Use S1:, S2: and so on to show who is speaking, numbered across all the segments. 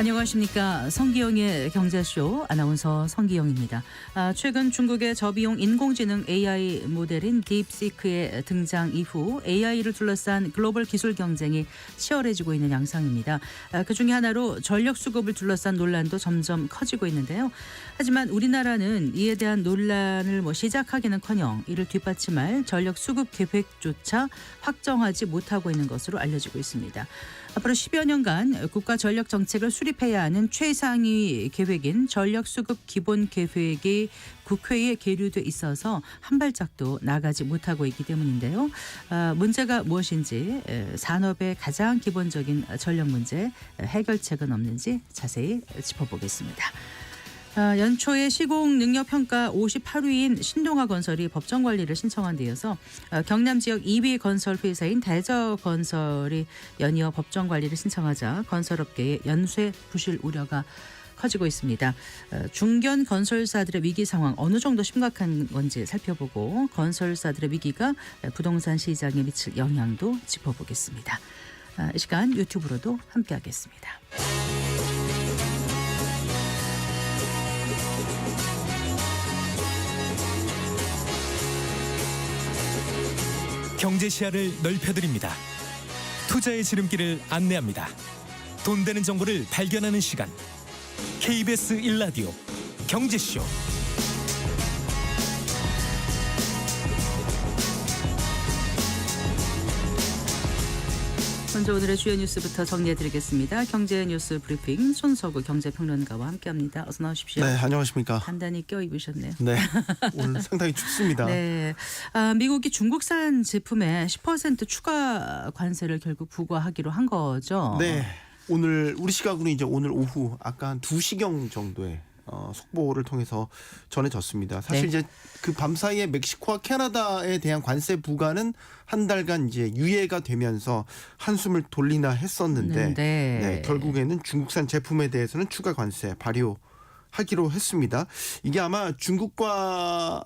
S1: 안녕하십니까. 성기영의 경제쇼 아나운서 성기영입니다. 최근 중국의 저비용 인공지능 AI 모델인 딥시크의 등장 이후 AI를 둘러싼 글로벌 기술 경쟁이 치열해지고 있는 양상입니다. 그중에 하나로 전력 수급을 둘러싼 논란도 점점 커지고 있는데요. 하지만 우리나라는 이에 대한 논란을 시작하기는커녕 이를 뒷받침할 전력 수급 계획조차 확정하지 못하고 있는 것으로 알려지고 있습니다. 앞으로 10여 년간 국가 전력 정책을 수립해야 하는 최상위 계획인 전력 수급 기본 계획이 국회에 계류돼 있어서 한 발짝도 나가지 못하고 있기 때문인데요. 문제가 무엇인지, 산업의 가장 기본적인 전력 문제 해결책은 없는지 자세히 짚어보겠습니다. 연초에 시공 능력 평가 58위인 신동아 건설이 법정 관리를 신청한 데 이어서 경남 지역 2위 건설 회사인 대저건설이 연이어 법정 관리를 신청하자 건설업계의 연쇄 부실 우려가 커지고 있습니다. 중견 건설사들의 위기 상황 어느 정도 심각한 건지 살펴보고 건설사들의 위기가 부동산 시장에 미칠 영향도 짚어보겠습니다. 이 시간 유튜브로도 함께하겠습니다.
S2: 경제 시야를 넓혀드립니다. 투자의 지름길을 안내합니다. 돈 되는 정보를 발견하는 시간. KBS 1라디오 경제쇼.
S1: 먼저 오늘의 주요 뉴스부터 정리해드리겠습니다. 경제 뉴스 브리핑 손석우 경제평론가와 함께합니다. 어서 나오십시오.
S3: 네, 안녕하십니까.
S1: 단단히 껴입으셨네요.
S3: 네, 오늘 상당히 춥습니다.
S1: 네, 미국이 중국산 제품에 10% 추가 관세를 결국 부과하기로 한 거죠.
S3: 네, 오늘 우리 시각으로 이제 오늘 오후 아까 한 2시경 정도에 속보를 통해서 전해졌습니다. 사실
S1: 네.
S3: 이제 그 밤 사이에 멕시코와 캐나다에 대한 관세 부과는 한 달간 이제 유예가 되면서 한숨을 돌리나 했었는데 네, 결국에는 중국산 제품에 대해서는 추가 관세 발효하기로 했습니다. 이게 아마 중국과에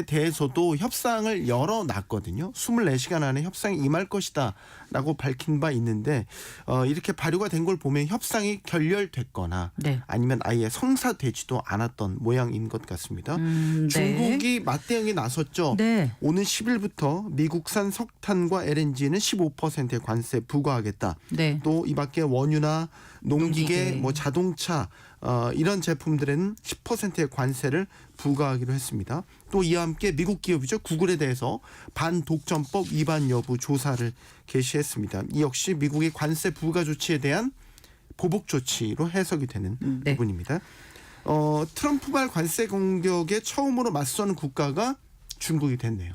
S3: 대해서도 협상을 열어놨거든요. 24시간 안에 협상이 임할 것이다 라고 밝힌 바 있는데 이렇게 발효가 된 걸 보면 협상이 결렬됐거나
S1: 네.
S3: 아니면 아예 성사되지도 않았던 모양인 것 같습니다.
S1: 네.
S3: 중국이 맞대응에 나섰죠.
S1: 네.
S3: 오는 10일부터 미국산 석탄과 LNG는 15%의 관세 부과하겠다.
S1: 네.
S3: 또 이 밖에 원유나 농기계, 자동차 이런 제품들에는 10%의 관세를 부과하기로 했습니다. 또 이와 함께 미국 기업이죠. 구글에 대해서 반독점법 위반 여부 조사를 개시했습니다. 이 역시 미국의 관세 부과 조치에 대한 보복 조치로 해석이 되는 부분입니다. 트럼프발 관세 공격에 처음으로 맞서는 국가가 중국이 됐네요.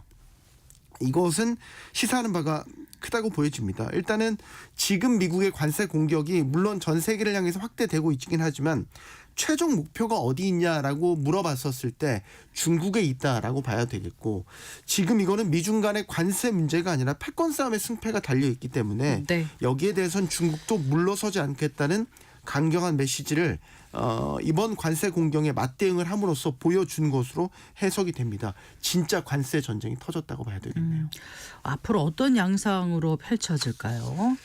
S3: 이것은 시사하는 바가 크다고 보여집니다. 일단은 지금 미국의 관세 공격이 물론 전 세계를 향해서 확대되고 있긴 하지만 최종 목표가 어디 있냐라고 물어봤었을 때 중국에 있다라고 봐야 되겠고, 지금 이거는 미중 간의 관세 문제가 아니라 패권 싸움의 승패가 달려있기 때문에 여기에 대해서는 중국도 물러서지 않겠다는 강경한 메시지를 이번 관세 공격에 맞대응을 함으로써 보여준 것으로 해석이 됩니다. 진짜 관세 전쟁이 터졌다고 봐야 되겠네요.
S1: 앞으로 어떤 양상으로 펼쳐질까요?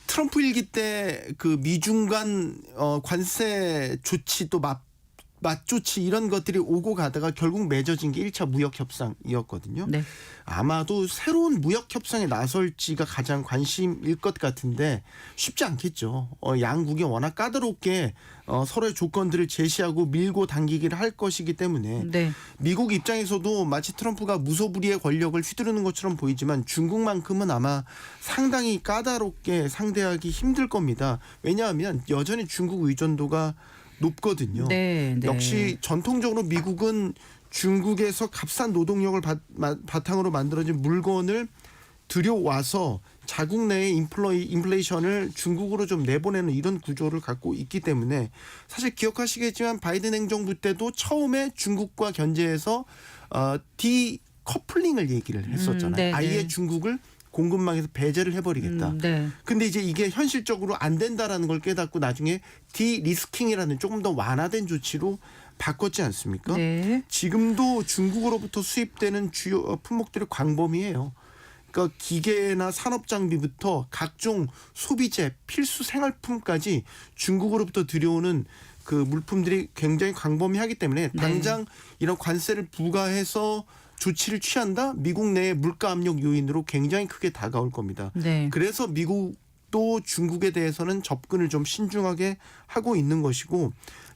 S3: 트럼프 일기 때 그 미중 간 관세 조치 또 맞조치 이런 것들이 오고 가다가 결국 맺어진 게 1차 무역 협상이었거든요. 네. 아마도 새로운 무역 협상에 나설지가 가장 관심일 것 같은데 쉽지 않겠죠. 양국이 워낙 까다롭게 서로의 조건들을 제시하고 밀고 당기기를 할 것이기 때문에 미국 입장에서도 마치 트럼프가 무소불위의 권력을 휘두르는 것처럼 보이지만 중국만큼은 아마 상당히 까다롭게 상대하기 힘들 겁니다. 왜냐하면 여전히 중국 의존도가 높거든요. 역시 전통적으로 미국은 중국에서 값싼 노동력을 바탕으로 만들어진 물건을 들여와서 자국 내의 인플레이션을 중국으로 좀 내보내는 이런 구조를 갖고 있기 때문에 사실 기억하시겠지만 바이든 행정부 때도 처음에 중국과 견제해서 디커플링을 얘기를 했었잖아요. 아예 중국을 공급망에서 배제를 해버리겠다. 근데 이제 이게 현실적으로 안 된다라는 걸 깨닫고 나중에 디리스킹이라는 조금 더 완화된 조치로 바꿨지 않습니까? 지금도 중국으로부터 수입되는 주요 품목들이 광범위해요. 그러니까 기계나 산업 장비부터 각종 소비재, 필수 생활품까지 중국으로부터 들여오는 그 물품들이 굉장히 광범위하기 때문에 당장 이런 관세를 부과해서 조치를 취한다? 미국 내의 물가 압력 요인으로 굉장히 크게 다가올 겁니다.
S1: 네.
S3: 그래서 미국도 중국에 대해서는 접근을 좀 신중하게 하고 있는 것이고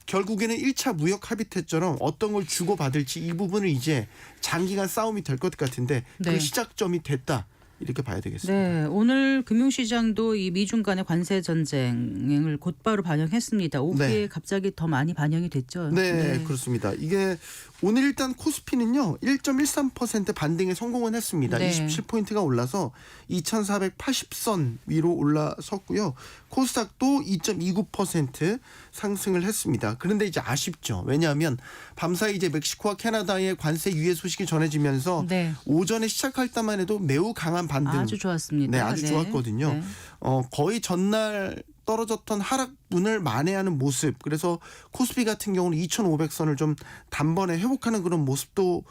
S3: 결국에는 1차 무역 합의 때처럼 어떤 걸 주고받을지 이 부분을 이제 장기간 싸움이 될 것 같은데
S1: 네.
S3: 그 시작점이 됐다. 이렇게 봐야 되겠습니다.
S1: 네, 오늘 금융시장도 이 미중 간의 관세 전쟁을 곧바로 반영했습니다. 오후에
S3: 네.
S1: 갑자기 더 많이 반영이 됐죠.
S3: 네, 그렇습니다. 이게 오늘 일단 코스피는요 1.13% 반등에 성공은 했습니다.
S1: 네.
S3: 27포인트가 올라서 2,480선 위로 올라섰고요. 코스닥도 2.29% 상승을 했습니다. 그런데 이제 아쉽죠. 왜냐하면 밤사이 이제 멕시코와 캐나다의 관세 유예 소식이 전해지면서
S1: 네.
S3: 오전에 시작할 때만 해도 매우 강한 반등.
S1: 아주 좋았습니다.
S3: 네, 아주 좋았거든요.
S1: 네.
S3: 거의 전날 떨어졌던 하락분을 만회하는 모습. 그래서 코스피 같은 경우는 2,500선을 좀 단번에 회복하는 그런 모습도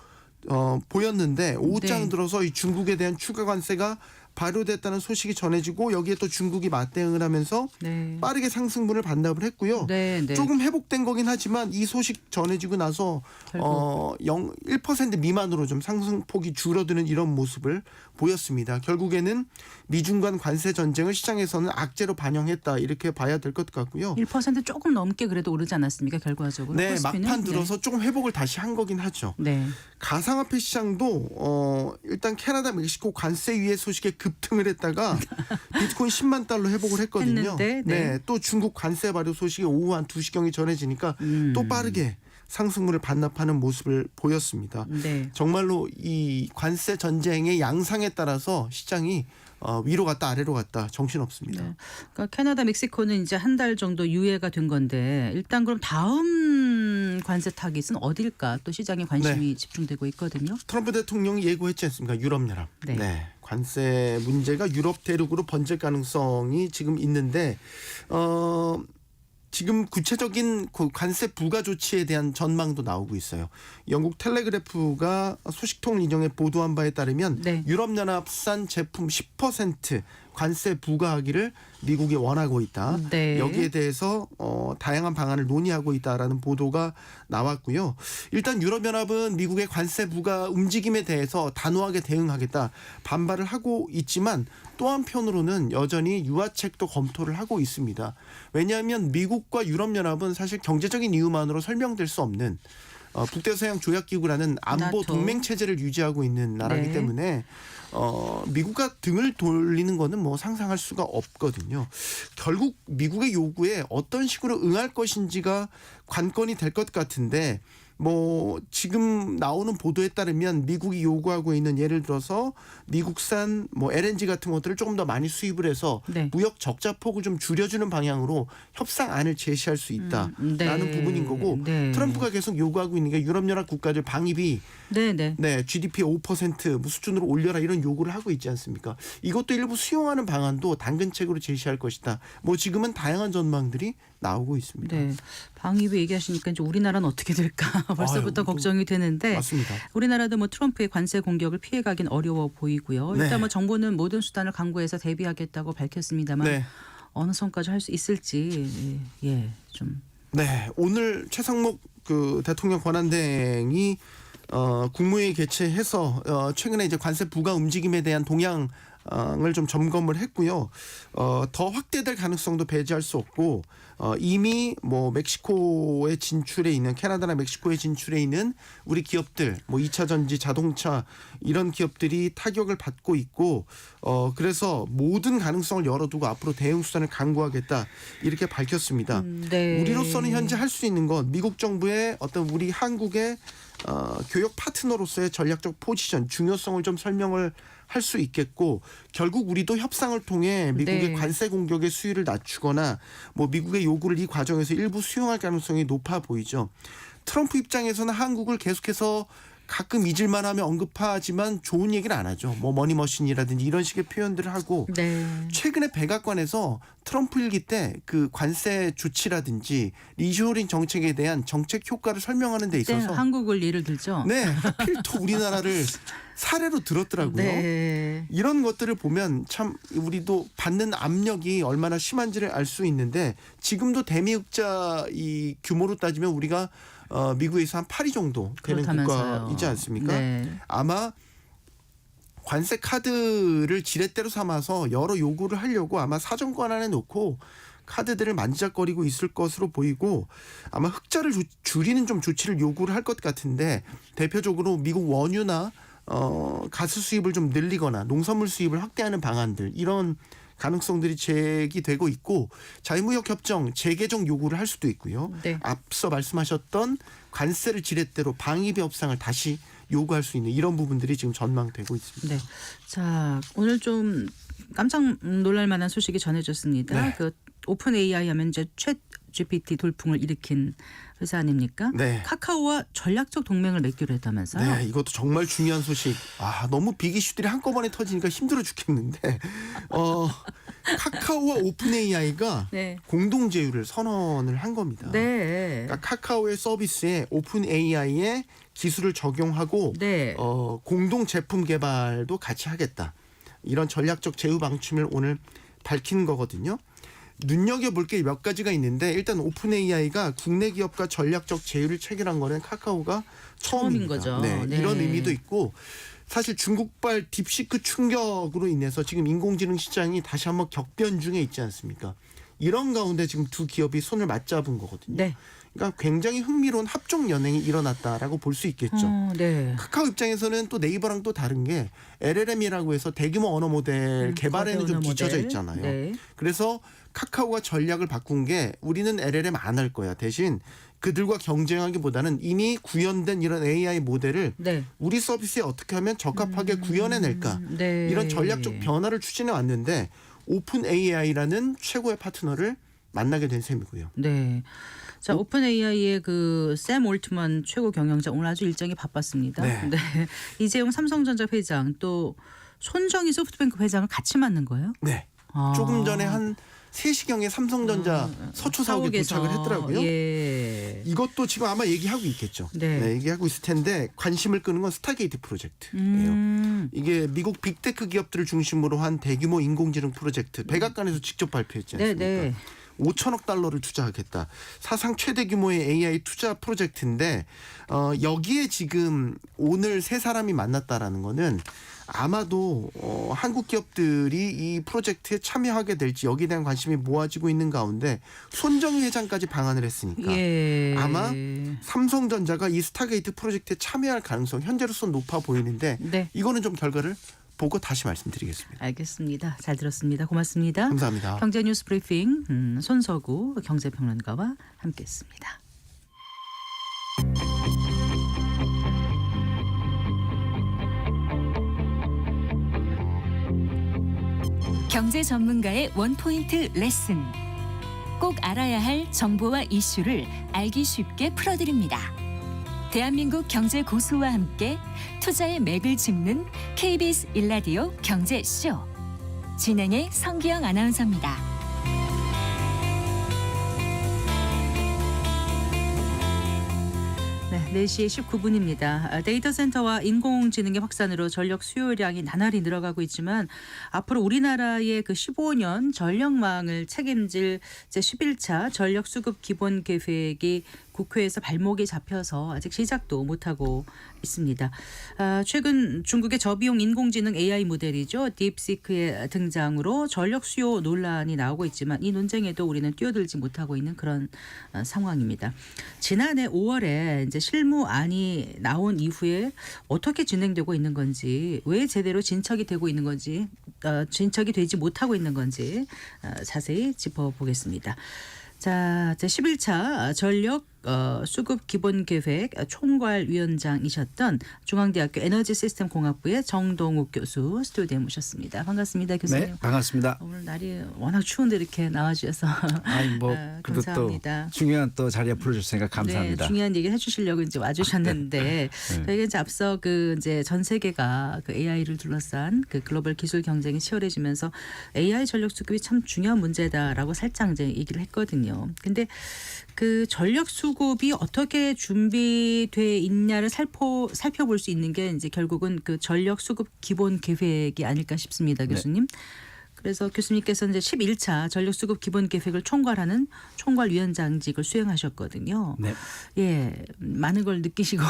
S3: 보였는데 오후장
S1: 네.
S3: 들어서 이 중국에 대한 추가 관세가 발효됐다는 소식이 전해지고 여기에 또 중국이 맞대응을 하면서
S1: 네.
S3: 빠르게 상승분을 반납을 했고요.
S1: 네, 네.
S3: 조금 회복된 거긴 하지만 이 소식 전해지고 나서 1% 미만으로 좀 상승폭이 줄어드는 이런 모습을 보였습니다. 결국에는 미중 간 관세 전쟁을 시장에서는 악재로 반영했다 이렇게 봐야 될 것 같고요.
S1: 1% 조금 넘게 그래도 오르지 않았습니까? 결과적으로.
S3: 네,
S1: 코스피는?
S3: 막판 들어서 조금 회복을 다시 한 거긴 하죠.
S1: 네.
S3: 가상화폐 시장도 일단 캐나다, 멕시코 관세 유예 소식에 급등을 했다가 비트코인 10만 달러 회복을 했거든요.
S1: 했는데, 네.
S3: 또 중국 관세 발효 소식이 오후 한 2시경에 전해지니까 또 빠르게 상승물을 반납하는 모습을 보였습니다.
S1: 네.
S3: 정말로 이 관세 전쟁의 양상에 따라서 시장이 위로 갔다 아래로 갔다 정신없습니다.
S1: 네. 그러니까 캐나다, 멕시코는 이제 한 달 정도 유예가 된 건데 일단 그럼 다음 관세 타깃은 어딜까? 또 시장에 관심이 집중되고 있거든요.
S3: 트럼프 대통령이 예고했지 않습니까? 유럽연합.
S1: 네.
S3: 관세 문제가 유럽 대륙으로 번질 가능성이 지금 있는데 지금 구체적인 관세 부과 조치에 대한 전망도 나오고 있어요. 영국 텔레그래프가 소식통일 인용에 보도한 바에 따르면
S1: 네.
S3: 유럽연합산 제품 10% 관세 부과하기를 미국이 원하고 있다.
S1: 네.
S3: 여기에 대해서 다양한 방안을 논의하고 있다라는 보도가 나왔고요. 일단 유럽연합은 미국의 관세 부과 움직임에 대해서 단호하게 대응하겠다 반발을 하고 있지만 또 한편으로는 여전히 유화책도 검토를 하고 있습니다. 왜냐하면 미국과 유럽연합은 사실 경제적인 이유만으로 설명될 수 없는 북대서양 조약기구라는 안보
S1: 나토.
S3: 동맹 체제를 유지하고 있는 나라이기
S1: 네.
S3: 때문에 미국과 등을 돌리는 거는 뭐 상상할 수가 없거든요. 결국 미국의 요구에 어떤 식으로 응할 것인지가 관건이 될 것 같은데 뭐 지금 나오는 보도에 따르면 미국이 요구하고 있는 예를 들어서 미국산 뭐 LNG 같은 것들을 조금 더 많이 수입을 해서
S1: 네.
S3: 무역 적자 폭을 좀 줄여주는 방향으로 협상안을 제시할 수 있다라는
S1: 네.
S3: 부분인 거고
S1: 네.
S3: 트럼프가 계속 요구하고 있는 게 유럽연합 국가들 방위비
S1: 네.
S3: GDP 5% 수준으로 올려라 이런 요구를 하고 있지 않습니까? 이것도 일부 수용하는 방안도 당근책으로 제시할 것이다. 뭐 지금은 다양한 전망들이 나오고 있습니다.
S1: 네. 방위비 얘기하시니까 이제 우리나라는 어떻게 될까 벌써부터
S3: 아유,
S1: 걱정이 되는데
S3: 맞습니다.
S1: 우리나라도 뭐 트럼프의 관세 공격을 피해가긴 어려워 보이고요.
S3: 네.
S1: 일단 뭐 정부는 모든 수단을 강구해서 대비하겠다고 밝혔습니다만
S3: 네.
S1: 어느 선까지 할 수 있을지 좀
S3: 네, 오늘 최상목 그 대통령 권한대행이 국무회의 개최해서 최근에 이제 관세 부과 움직임에 대한 동향을 좀 점검을 했고요. 더 확대될 가능성도 배제할 수 없고 이미 뭐 멕시코에 진출해 있는 캐나다나 멕시코에 진출해 있는 우리 기업들 뭐 2차 전지 자동차 이런 기업들이 타격을 받고 있고 그래서 모든 가능성을 열어두고 앞으로 대응 수단을 강구하겠다 이렇게 밝혔습니다.
S1: 네.
S3: 우리로서는 현재 할 수 있는 건 미국 정부의 어떤 우리 한국의 교역 파트너로서의 전략적 포지션 중요성을 좀 설명을 할 수 있겠고 결국 우리도 협상을 통해 미국의
S1: 네.
S3: 관세 공격의 수위를 낮추거나 뭐 미국의 요구를 이 과정에서 일부 수용할 가능성이 높아 보이죠. 트럼프 입장에서는 한국을 계속해서 가끔 잊을만 하면 언급하지만 좋은 얘기를 안 하죠. 뭐 머니머신이라든지 이런 식의 표현들을 하고
S1: 네.
S3: 최근에 백악관에서 트럼프 일기 때 그 관세 조치라든지 리쇼링 정책에 대한 정책 효과를 설명하는 데
S1: 그때
S3: 있어서
S1: 한국을 예를 들죠.
S3: 네, 하필 또 우리나라를 사례로 들었더라고요.
S1: 네.
S3: 이런 것들을 보면 참 우리도 받는 압력이 얼마나 심한지를 알 수 있는데 지금도 대미흑자 이 규모로 따지면 우리가 미국에서 한 8위 정도 되는
S1: 그렇다면서요.
S3: 국가이지 않습니까?
S1: 네.
S3: 아마 관세 카드를 지렛대로 삼아서 여러 요구를 하려고 아마 사정 권한에 놓고 카드들을 만지작거리고 있을 것으로 보이고 아마 흑자를 줄이는 좀 조치를 요구를 할 것 같은데 대표적으로 미국 원유나 가스 수입을 좀 늘리거나 농산물 수입을 확대하는 방안들 이런 가능성들이 제기되고 있고 자유무역 협정 재개정 요구를 할 수도 있고요.
S1: 네.
S3: 앞서 말씀하셨던 관세를 지렛대로 방위비 협상을 다시 요구할 수 있는 이런 부분들이 지금 전망되고 있습니다.
S1: 네. 자, 오늘 좀 깜짝 놀랄 만한 소식이 전해졌습니다.
S3: 네.
S1: 그 오픈 AI 하면 이제 챗 GPT 돌풍을 일으킨 회사 아닙니까?
S3: 네.
S1: 카카오와 전략적 동맹을 맺기로 했다면서요?
S3: 네, 이것도 정말 중요한 소식. 너무 빅 이슈들이 한꺼번에 터지니까 힘들어 죽겠는데 카카오와 오픈 AI가
S1: 네.
S3: 공동 제휴를 선언을 한 겁니다.
S1: 네.
S3: 그러니까 카카오의 서비스에 오픈 AI의 기술을 적용하고
S1: 네.
S3: 공동 제품 개발도 같이 하겠다. 이런 전략적 제휴 방침을 오늘 밝힌 거거든요. 눈여겨볼 게 몇 가지가 있는데 일단 오픈 AI가 국내 기업과 전략적 제휴를 체결한 거는 카카오가
S1: 처음인
S3: 처음입니다.
S1: 거죠.
S3: 네,
S1: 네.
S3: 이런 의미도 있고 사실 중국발 딥시크 충격으로 인해서 지금 인공지능 시장이 다시 한번 격변 중에 있지 않습니까? 이런 가운데 지금 두 기업이 손을 맞잡은 거거든요.
S1: 네.
S3: 그러니까 굉장히 흥미로운 합종 연행이 일어났다라고 볼 수 있겠죠.
S1: 네.
S3: 카카오 입장에서는 또 네이버랑 또 다른 게 LLM이라고 해서 대규모 언어 모델 개발에는 좀
S1: 거대 언어
S3: 뒤처져
S1: 모델.
S3: 있잖아요.
S1: 네.
S3: 그래서 카카오가 전략을 바꾼 게 우리는 LLM 안 할 거야. 대신 그들과 경쟁하기보다는 이미 구현된 이런 AI 모델을
S1: 네.
S3: 우리 서비스에 어떻게 하면 적합하게 구현해낼까.
S1: 네.
S3: 이런 전략적 변화를 추진해 왔는데 오픈 AI라는 최고의 파트너를 만나게 된 셈이고요.
S1: 네. 자, 오픈 AI의 그 샘 올트먼 최고 경영자 오늘 아주 일정이 바빴습니다.
S3: 네.
S1: 이재용 삼성전자 회장 또 손정희 소프트뱅크 회장을 같이 만난 거예요?
S3: 네.
S1: 아.
S3: 조금 전에 한 3시경에 삼성전자 서초 사옥에
S1: 사옥에서.
S3: 도착을 했더라고요.
S1: 예.
S3: 이것도 지금 아마 얘기하고 있겠죠.
S1: 네.
S3: 얘기하고 있을 텐데 관심을 끄는 건 스타게이트 프로젝트예요. 이게 미국 빅테크 기업들을 중심으로 한 대규모 인공지능 프로젝트 백악관에서 직접 발표했지 않습니까?
S1: 네.
S3: 5천억 달러를 투자하겠다. 사상 최대 규모의 AI 투자 프로젝트인데 여기에 지금 오늘 세 사람이 만났다라는 거는 아마도 한국 기업들이 이 프로젝트에 참여하게 될지 여기에 대한 관심이 모아지고 있는 가운데 손정희 회장까지 방한을 했으니까
S1: 예.
S3: 아마 삼성전자가 이 스타게이트 프로젝트에 참여할 가능성 현재로서는 높아 보이는데
S1: 네.
S3: 이거는 좀 결과를 보고 다시 말씀드리겠습니다.
S1: 알겠습니다. 잘 들었습니다. 고맙습니다.
S3: 감사합니다.
S1: 경제뉴스 브리핑 손서구 경제평론가와 함께했습니다.
S4: 경제 전문가의 원포인트 레슨. 꼭 알아야 할 정보와 이슈를 알기 쉽게 풀어드립니다. 대한민국 경제 고수와 함께 투자의 맥을 짚는 KBS 일라디오 경제쇼. 진행의 성기영 아나운서입니다.
S1: 네, 4시 19분입니다. 데이터 센터와 인공지능의 확산으로 전력 수요량이 나날이 늘어가고 있지만 앞으로 우리나라의 그 15년 전력망을 책임질 제11차 전력 수급 기본 계획이 국회에서 발목이 잡혀서 아직 시작도 못하고 있습니다. 최근 중국의 저비용 인공지능 AI 모델이죠. 딥시크의 등장으로 전력 수요 논란이 나오고 있지만 이 논쟁에도 우리는 뛰어들지 못하고 있는 그런 상황입니다. 지난해 5월에 이제 실무안이 나온 이후에 어떻게 진행되고 있는 건지, 왜 제대로 진척이 되고 있는 건지, 진척이 되지 못하고 있는 건지 자세히 짚어보겠습니다. 자, 제11차 전력 수급 기본 계획 총괄위원장이셨던 중앙대학교 에너지시스템공학부의 정동욱 교수 스튜디오에 모셨습니다. 반갑습니다, 교수님.
S5: 네, 반갑습니다.
S1: 오늘 날이 워낙 추운데 이렇게 나와주셔서
S5: 아니 뭐 그래도
S1: 감사합니다.
S5: 또 중요한 또 자리에 불러주셨으니까 감사합니다.
S1: 네, 중요한 얘기를 해주시려고 이제 와주셨는데
S5: 네.
S1: 저희가 이제 앞서 그 이제 전 세계가 그 AI를 둘러싼 그 글로벌 기술 경쟁이 치열해지면서 AI 전력 수급이 참 중요한 문제다라고 살짝 이제 얘기를 했거든요. 근데 그 전력 수급이 어떻게 준비돼 있냐를 살펴볼 수 있는 게 이제 결국은 그 전력 수급 기본 계획이 아닐까 싶습니다, 교수님. 그래서 교수님께서 이제 11차 전력 수급 기본 계획을 총괄하는 총괄위원장직을 수행하셨거든요.
S5: 네,
S1: 예, 많은 걸 느끼시고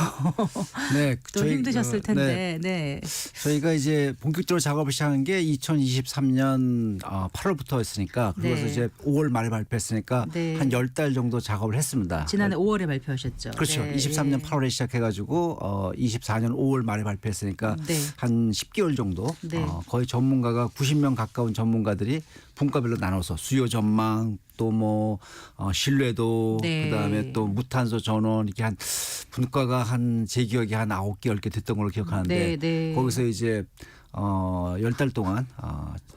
S5: 네,
S1: 또 힘드셨을 텐데,
S5: 네,
S1: 네,
S5: 저희가 이제 본격적으로 작업을 시작한 게 2023년 8월부터였으니까 그것을
S1: 네.
S5: 이제 5월 말에 발표했으니까
S1: 네.
S5: 한 10달 정도 작업을 했습니다.
S1: 지난해 5월에 발표하셨죠.
S5: 그렇죠.
S1: 네,
S5: 23년
S1: 예.
S5: 8월에 시작해가지고 24년 5월 말에 발표했으니까
S1: 네.
S5: 한 10개월 정도
S1: 네.
S5: 거의 전문가가 90명 가까운 전문가들이 분과별로 나눠서 수요 전망 또 뭐 신뢰도
S1: 네.
S5: 그다음에 또 무탄소 전원 이렇게 한 분과가 한 제 기억에 한 9개 10개 됐던 걸로 기억하는데
S1: 네, 네.
S5: 거기서 이제 10달 동안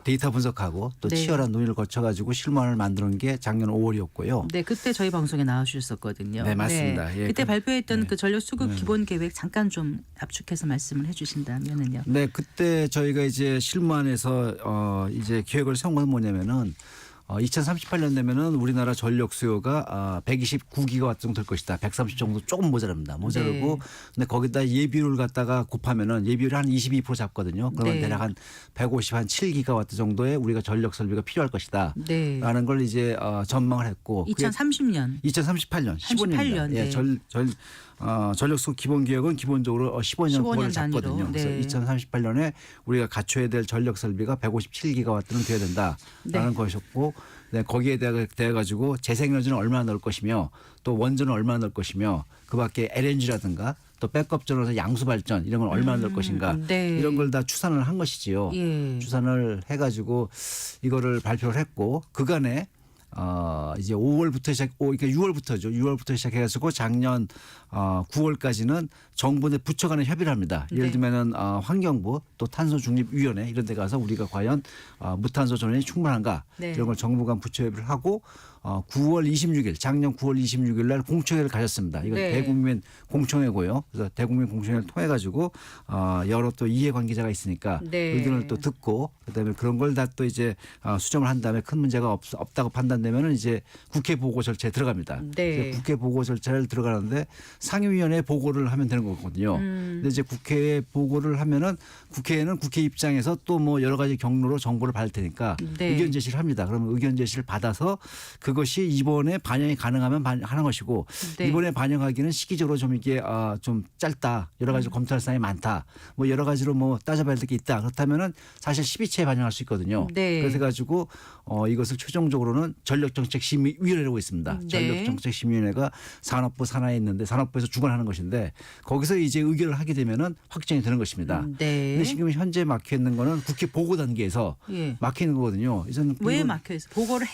S5: 데이터 분석하고 또
S1: 네.
S5: 치열한 논의를 거쳐가지고 실무안을 만드는 게 작년 5월이었고요.
S1: 네, 그때 저희 방송에 나와주셨었거든요.
S5: 네, 맞습니다. 예,
S1: 그때
S5: 그-
S1: 발표했던
S5: 네.
S1: 그 전력 수급 기본 계획 잠깐 좀 압축해서 말씀을 해주신다면은요.
S5: 네, 그때 저희가 이제 실무안에서 이제 계획을 세운 건 뭐냐면은 2038년 되면은 우리나라 전력 수요가 129기가와트 정도 될 것이다. 130 정도 조금 모자랍니다. 모자르고
S1: 네.
S5: 근데 거기다 예비율 갖다가 곱하면은 예비율이 한 22% 잡거든요. 그러면
S1: 네.
S5: 대략 한 150, 한 7기가와트 정도의 우리가 전력 설비가 필요할 것이다.
S1: 네.
S5: 라는 걸 이제 전망을 했고 그게
S1: 2030년.
S5: 2038년 15년입니다.
S1: 38년, 네.
S5: 예, 전력수 기본 계획은 기본적으로 15년
S1: 15년
S5: 그거를
S1: 단위로,
S5: 잡거든요.
S1: 네.
S5: 그래서 2038년에 우리가 갖춰야 될 전력 설비가 157기가와트는 돼야 된다라는
S1: 네.
S5: 것이었고 네, 거기에 대해 가지고 재생에너지는 얼마나 넣을 것이며 또 원전은 얼마나 넣을 것이며 그밖에 LNG라든가 또 백업 전원에서 양수 발전 이런 건 얼마나 넣을 것인가
S1: 네.
S5: 이런 걸 다 추산을 한 것이지요.
S1: 예.
S5: 추산을 해가지고 이거를 발표를 했고 그간에 이제 5월부터 그러니까 6월부터죠. 6월부터 시작해가지고 작년 9월까지는 정부 내 부처 간에 협의를 합니다. 예를
S1: 네.
S5: 들면은 환경부 또 탄소중립위원회 이런 데 가서 우리가 과연 무탄소 전원이 충분한가
S1: 네.
S5: 이런 걸 정부 간 부처 협의를 하고 9월 26일 작년 9월 26일 날 공청회를 가졌습니다. 이건
S1: 네.
S5: 대국민 공청회고요. 그래서 대국민 공청회를 통해 가지고 여러 또 이해관계자가 있으니까
S1: 네.
S5: 의견을 또 듣고 그다음에 그런 걸 다 또 이제 수정을 한 다음에 큰 문제가 없다고 판단되면은 이제 국회 보고 절차에 들어갑니다.
S1: 네.
S5: 이제 국회 보고 절차를 들어가는데 상임위원회 보고를 하면 되는 거거든요. 근데 이제 국회에 보고를 하면은 국회에는 국회 입장에서 또 뭐 여러 가지 경로로 정보를 받을 테니까
S1: 네.
S5: 의견 제시를 합니다. 그러면 의견 제시를 받아서 그것이 이번에 반영이 가능하면 하는 것이고
S1: 네.
S5: 이번에 반영하기는 시기적으로 좀 이게 좀 짧다. 여러 가지로 검토할 사항이 많다. 뭐 여러 가지로 뭐 따져봐야 될 게 있다. 그렇다면은 사실 12차에 반영할 수 있거든요.
S1: 네.
S5: 그래서 가지고 이것을 최종적으로는 전력정책심의위원회라고 있습니다.
S1: 네.
S5: 전력정책심의위원회가 산업부 산하에 있는데 산업부에서 주관하는 것인데 거기서 이제 의결을 하게 되면은 확정이 되는 것입니다.
S1: 네.
S5: 근데 지금 현재 막혀 있는 거는 국회 보고 단계에서
S1: 예.
S5: 막혀 있는 거거든요. 이제는
S1: 왜
S5: 이건-
S1: 막혀 있어? 보고를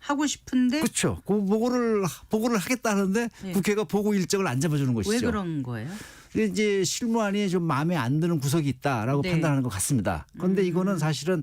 S1: 하고 싶은데
S5: 그렇죠. 그 보고를 하겠다는데
S1: 예.
S5: 국회가 보고 일정을 안 잡아주는 것이죠.
S1: 왜 그런 거예요?
S5: 이제 실무안이 좀 마음에 안 드는 구석이 있다라고
S1: 네.
S5: 판단하는 것 같습니다. 그런데 이거는 사실은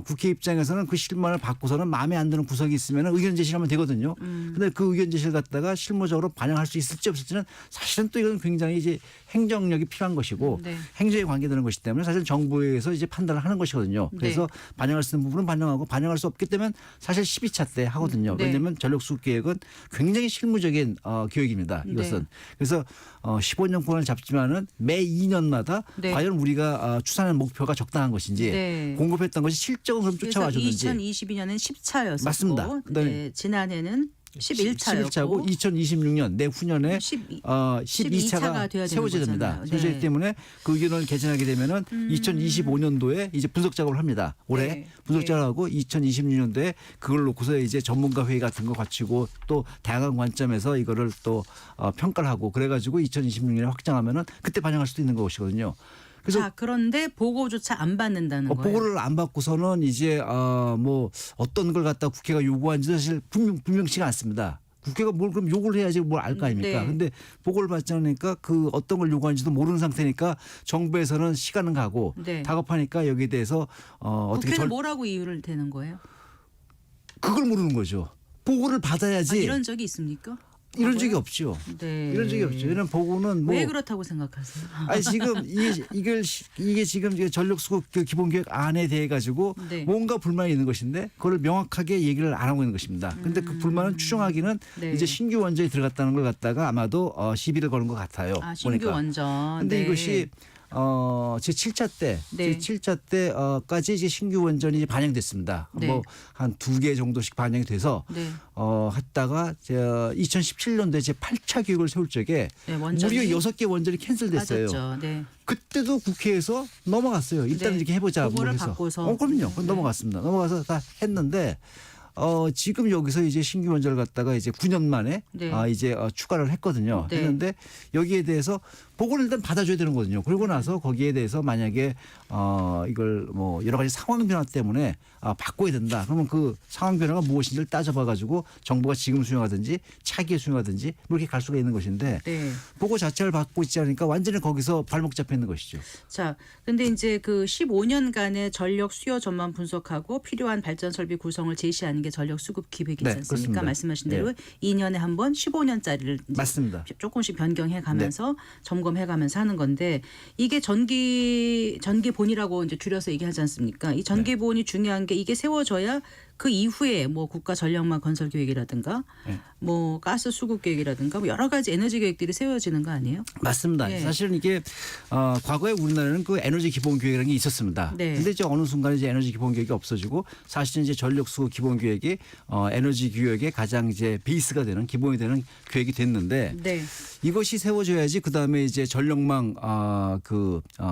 S5: 국회 입장에서는 그 실무안을 받고서는 마음에 안 드는 구석이 있으면 의견 제시를 하면 되거든요. 그런데 그 의견 제시를 갖다가 실무적으로 반영할 수 있을지 없을지는 사실은 또 이건 굉장히 이제 행정력이 필요한 것이고
S1: 네.
S5: 행정에 관계되는 것이기 때문에 사실 정부에서 이제 판단을 하는 것이거든요. 그래서 반영할 수 있는 부분은 반영하고 반영할 수 없기 때문에 사실 12차 때 하거든요.
S1: 네.
S5: 왜냐하면 전력수급 계획은 굉장히 실무적인 계획입니다. 이것은.
S1: 네.
S5: 그래서 15년 권을 잡지만은 매 2년마다
S1: 네.
S5: 과연 우리가 추산한 목표가 적당한 것인지
S1: 네.
S5: 공급했던 것이 실적은 그럼
S1: 그래서
S5: 쫓아와 줬는지
S1: 2022년엔 10차였었고
S5: 맞습니다. 그다음에
S1: 네, 지난해는 11차였고
S5: 11차고 2026년 내후년에 12차가
S1: 12차가 돼야 되는
S5: 세워져야 됩니다.
S1: 거잖아요.
S5: 세워지기
S1: 네.
S5: 때문에 그 의견을 개진하게 되면은 2025년도에 이제 분석 작업을 합니다. 올해
S1: 네.
S5: 분석 작업을 하고 2026년도에 그걸 놓고서 이제 전문가 회의 같은 거 갖추고 또 다양한 관점에서 이거를 또 평가를 하고 그래가지고 2026년에 확정하면은 그때 반영할 수도 있는 것이거든요. 그래서
S1: 자, 그런데 보고조차 안 받는다는 거예요.
S5: 보고를 안 받고서는 이제 뭐 어떤 걸 갖다 국회가 요구한지 사실 분명치가 않습니다. 국회가 뭘 그럼 요구를 해야지 뭘 알 거 아닙니까?
S1: 네.
S5: 근데 보고를 받지 않으니까 그 어떤 걸 요구하는지도 모르는 상태니까 정부에서는 시간은 가고
S1: 네.
S5: 다급하니까 여기에 대해서 어떻게
S1: 국회는 뭐라고 이유를 대는 거예요?
S5: 그걸 모르는 거죠. 보고를 받아야지.
S1: 이런 적이 있습니까?
S5: 이런
S1: 과거에?
S5: 적이 없죠.
S1: 네.
S5: 이런 적이 없죠. 이런 보고는 뭐
S1: 왜 그렇다고 생각하세요?
S5: 아니 지금 이게 지금 전력수급 그 기본계획 안에 대해 가지고
S1: 네.
S5: 뭔가 불만이 있는 것인데 그걸 명확하게 얘기를 안 하고 있는 것입니다. 근데 그 불만은 추정하기는
S1: 네.
S5: 이제 신규 원전이 들어갔다는 걸 갖다가 아마도 시비를 거는 것 같아요.
S1: 신규
S5: 보니까.
S1: 원전.
S5: 근데
S1: 네.
S5: 이것이 제 7차 때,
S1: 네.
S5: 제 7차 때까지 이제 신규 원전이 이제 반영됐습니다.
S1: 네.
S5: 뭐 한 2개 정도씩 반영이 돼서
S1: 네.
S5: 했다가 2017년도에 제 8차 계획을 세울 적에
S1: 네, 원전이
S5: 무려 6개 원전이 캔슬됐어요.
S1: 빠졌죠. 네.
S5: 그때도 국회에서 넘어갔어요. 일단
S1: 네.
S5: 이렇게 해보자.
S1: 보고를
S5: 뭐 해서.
S1: 받고서.
S5: 그럼요. 그건 넘어갔습니다. 넘어가서 다 했는데 지금 여기서 이제 신규 원전을 갖다가 이제 9년 만에
S1: 네.
S5: 이제 추가를 했거든요.
S1: 네.
S5: 했는데 여기에 대해서 보고를 일단 받아줘야 되는 거거든요. 그러고 나서 거기에 대해서 만약에 이걸 뭐 여러 가지 상황 변화 때문에 바꿔야 된다. 그러면 그 상황 변화가 무엇인지를 따져봐 가지고 정부가 지금 수용하든지 차기에 수용하든지 뭐 이렇게 갈 수가 있는 것인데
S1: 네.
S5: 보고 자체를 받고 있지 않으니까 완전히 거기서 발목 잡혀 있는 것이죠.
S1: 자, 근데 이제 그 15년간의 전력 수요 전망 분석하고 필요한 발전 설비 구성을 제시하는 게 전력 수급 기획이지
S5: 네,
S1: 않습니까?
S5: 그렇습니다.
S1: 말씀하신 대로 2년에 한 번 15년짜리를
S5: 맞습니다.
S1: 조금씩 변경해 가면서
S5: 네.
S1: 점검해 가면서 하는 건데 이게 전기본이라고 이제 줄여서 얘기하지 않습니까? 이 전기본이 중요한 게 이게 세워져야 그 이후에 뭐 국가 전력망 건설 계획이라든가
S5: 네.
S1: 뭐 가스 수급 계획이라든가 뭐 여러 가지 에너지 계획들이 세워지는 거 아니에요?
S5: 맞습니다.
S1: 네.
S5: 사실은 이게 과거에 우리나라는 그 에너지 기본 계획이라는 게 있었습니다.
S1: 네.
S5: 근데 이제 어느 순간에 이제 에너지 기본 계획이 없어지고 사실은 이제 전력 수급 기본 계획이 에너지 계획의 가장 이제 베이스가 되는 기본이 되는 계획이 됐는데
S1: 네.
S5: 이것이 세워져야지 그다음에 이제 전력망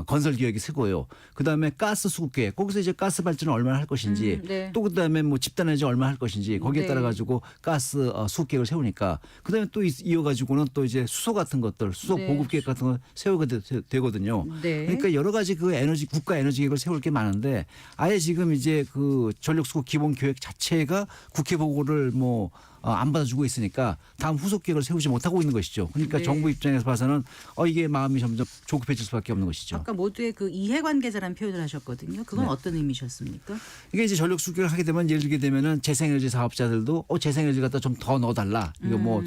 S5: 건설 계획이 세고요. 그다음에 가스 수급 계획. 거기서 이제 가스 발전을 얼마나 할 것인지
S1: 네.
S5: 또 그다음에 뭐 집단 에너지 얼마나 할 것인지 거기에
S1: 네.
S5: 따라 가지고 가스 수급 계획을 세우니까 그다음에 또 이어 가지고는 또 이제 수소 같은 것들 수소
S1: 네.
S5: 보급 계획 같은 거 세우게 되거든요.
S1: 네.
S5: 그러니까 여러 가지 그 에너지 국가 에너지 계획을 세울 게 많은데 아예 지금 이제 그 전력 수급 기본 계획 자체가 국회 보고를 뭐 안 받아주고 있으니까 다음 후속 계획을 세우지 못하고 있는 것이죠. 그러니까
S1: 네.
S5: 정부 입장에서 봐서는 이게 마음이 점점 조급해질 수밖에 없는 것이죠.
S1: 아까 모두의 그 이해관계자라는 표현을 하셨거든요. 그건
S5: 네.
S1: 어떤 의미셨습니까?
S5: 이게 이제 전력 수급을 하게 되면 예를 들게 되면은 재생에너지 사업자들도 재생에너지 갖다 좀 더 넣어달라. 이거 뭐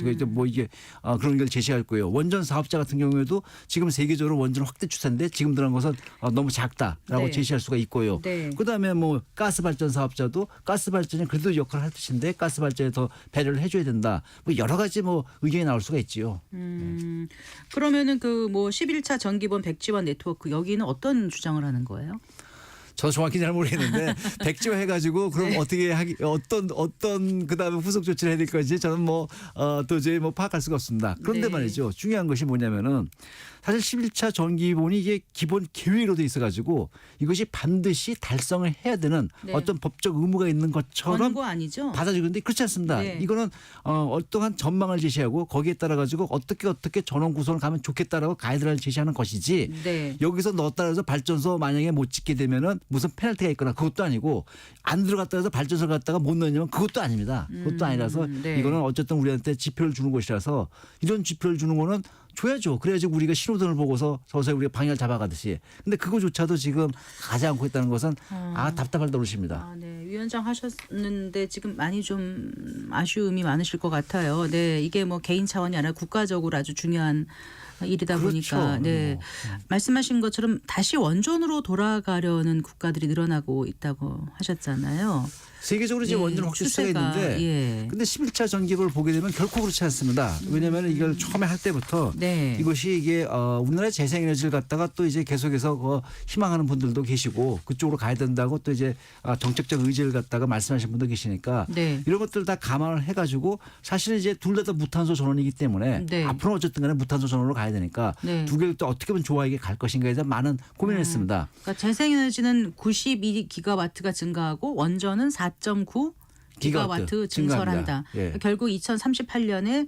S5: 이게 그런 걸 제시할 거예요. 원전 사업자 같은 경우에도 지금 세계적으로 원전 확대 추세인데 지금 들어간 것은 너무 작다라고
S1: 네.
S5: 제시할 수가 있고요.
S1: 네.
S5: 그다음에 뭐 가스 발전 사업자도 가스 발전이 그래도 역할을 할 뜻인데 가스 발전에 더 배려를 해줘야 된다. 뭐 여러 가지 뭐 의견이 나올 수가 있지요.
S1: 그러면은 그 뭐 11차 전기본 백지원 네트워크 여기는 어떤 주장을 하는 거예요?
S5: 저도 정확히 잘 모르겠는데 백지화 해가지고 그럼
S1: 네.
S5: 어떻게 하기 어떤 그다음에 후속 조치를 해야 될 건지 저는 뭐 도저히 뭐 파악할 수가 없습니다. 그런데
S1: 네.
S5: 말이죠. 중요한 것이 뭐냐면은 사실 11차 전기본이 이게 기본 계획으로 돼 있어가지고 이것이 반드시 달성을 해야 되는
S1: 네.
S5: 어떤 법적 의무가 있는 것처럼
S1: 권고 아니죠?
S5: 받아주는데 그렇지 않습니다.
S1: 네.
S5: 이거는 어떠한 전망을 제시하고 거기에 따라 가지고 어떻게 전원 구성을 가면 좋겠다라고 가이드라인을 제시하는 것이지.
S1: 네.
S5: 여기서 넣었다 해서 발전소 만약에 못 짓게 되면은 무슨 페널티가 있거나 그것도 아니고 안 들어갔다 해서 발전소를 갖다가 못 넣냐면 그것도 아닙니다. 그것도 아니라서
S1: 네.
S5: 이거는 어쨌든 우리한테 지표를 주는 것이라서 이런 지표를 주는 거는 줘야죠. 그래야지 우리가 신호등을 보고서 서서히 우리가 방향을 잡아가듯이. 근데 그거조차도 지금 하지 않고 있다는 것은 답답할 노릇입니다.
S1: 네. 위원장 하셨는데 지금 많이 좀 아쉬움이 많으실 것 같아요. 네. 이게 뭐 개인 차원이 아니라 국가적으로 아주 중요한 일이다
S5: 그렇죠.
S1: 보니까 네. 말씀하신 것처럼 다시 원전으로 돌아가려는 국가들이 늘어나고 있다고 하셨잖아요.
S5: 세계적으로 이제
S1: 예,
S5: 원전 확대세가
S1: 추세가,
S5: 있는데
S1: 예.
S5: 근데 11차 전기를 보게 되면 결코 그렇지 않습니다. 왜냐하면 이걸 처음에 할 때부터
S1: 네.
S5: 이것이 이게 우리나라의 재생에너지를 갖다가 또 이제 계속해서 희망하는 분들도 계시고 그쪽으로 가야 된다고 또 이제 정책적 의지를 갖다가 말씀하신 분도 계시니까
S1: 네.
S5: 이런 것들 다 감안을 해가지고 사실은 이제 둘 다 무탄소 전원이기 때문에
S1: 네.
S5: 앞으로 어쨌든 간에 무탄소 전원으로 가야 되니까
S1: 네.
S5: 두 개를 또 어떻게 하면 좋아하게 갈 것인가에 대한 많은 고민을 했습니다.
S1: 그러니까 재생에너지는 92기가와트가 증가하고 원전은 4.9 기가와트 증설한다.
S5: 증가합니다. 예.
S1: 결국 2038년에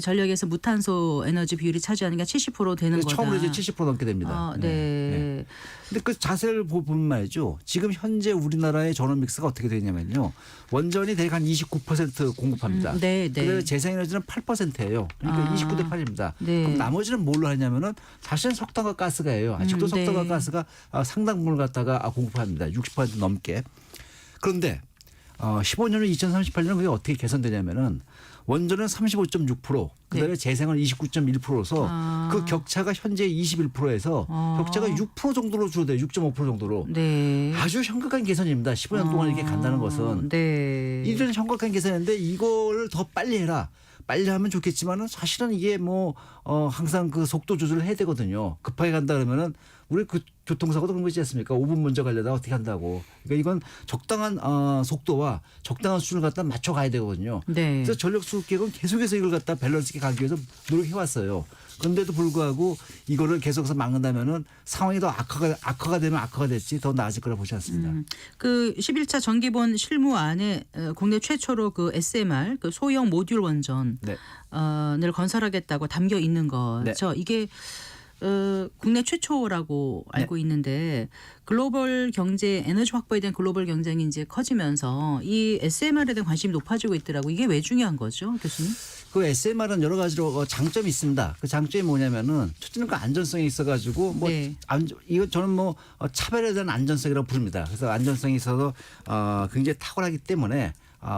S1: 전력에서 무탄소 에너지 비율이 차지하는 게 70% 되는
S5: 그래서
S1: 거다.
S5: 처음으로 이제 70% 넘게 됩니다.
S1: 아, 네.
S5: 근데 그 자세를 보면 말이죠. 지금 현재 우리나라의 전원 믹스가 어떻게 되냐면요. 원전이 대략 한 29% 공급합니다.
S1: 네, 네.
S5: 그다음에 재생에너지는 8%예요. 그러니까
S1: 아.
S5: 29대 8입니다.
S1: 네.
S5: 그럼 나머지는 뭘로 하냐면은 사실은 석탄과 가스가예요. 아직도 석탄과
S1: 네.
S5: 가스가 상당 부분을 갖다가 공급합니다. 60% 넘게. 그런데 15년은 2038년은 그게 어떻게 개선되냐면은 원전은 35.6%, 그다음에
S1: 네.
S5: 재생은 29.1%서
S1: 아.
S5: 그 격차가 현재 21%에서 격차가 6% 정도로 줄어들어요. 6.5% 정도로.
S1: 네.
S5: 아주 현격한 개선입니다. 15년 동안 이렇게 간다는 것은.
S1: 네.
S5: 이런 현격한 개선인데 이걸 더 빨리 해라. 빨리 하면 좋겠지만은 사실은 이게 뭐 항상 그 속도 조절을 해야 되거든요. 급하게 간다 그러면은 우리 그 교통사고도 그런 거 있지 않습니까? 5분 먼저 가려다 어떻게 한다고. 그러니까 이건 적당한 속도와 적당한 수준을 갖다 맞춰 가야 되거든요.
S1: 네.
S5: 그래서 전력수급계획은 계속해서 이걸 갖다 밸런스 있게 가기 위해서 노력해 왔어요. 그런데도 불구하고 이거를 계속해서 막는다면은 상황이 더 악화가 되면 악화가 됐지 더 나아질 거라 보지 않습니다.
S1: 그 11차 정기본 실무안에 국내 최초로 그 SMR 그 소형 모듈 원전을
S5: 네.
S1: 건설하겠다고 담겨 있는 거죠. 이게 국내 최초라고 알고 있는데 글로벌 경제 에너지 확보에 대한 글로벌 경쟁이 이제 커지면서 이 SMR에 대한 관심이 높아지고 있더라고. 이게 왜 중요한 거죠, 교수님?
S5: 그 SMR은 여러 가지로 장점이 있습니다. 그 장점이 뭐냐면은 첫째는 그 안전성이 있어가지고 뭐
S1: 네.
S5: 이거 저는 뭐 차별에 대한 안전성이라고 부릅니다. 그래서 안전성이 있어서 굉장히 탁월하기 때문에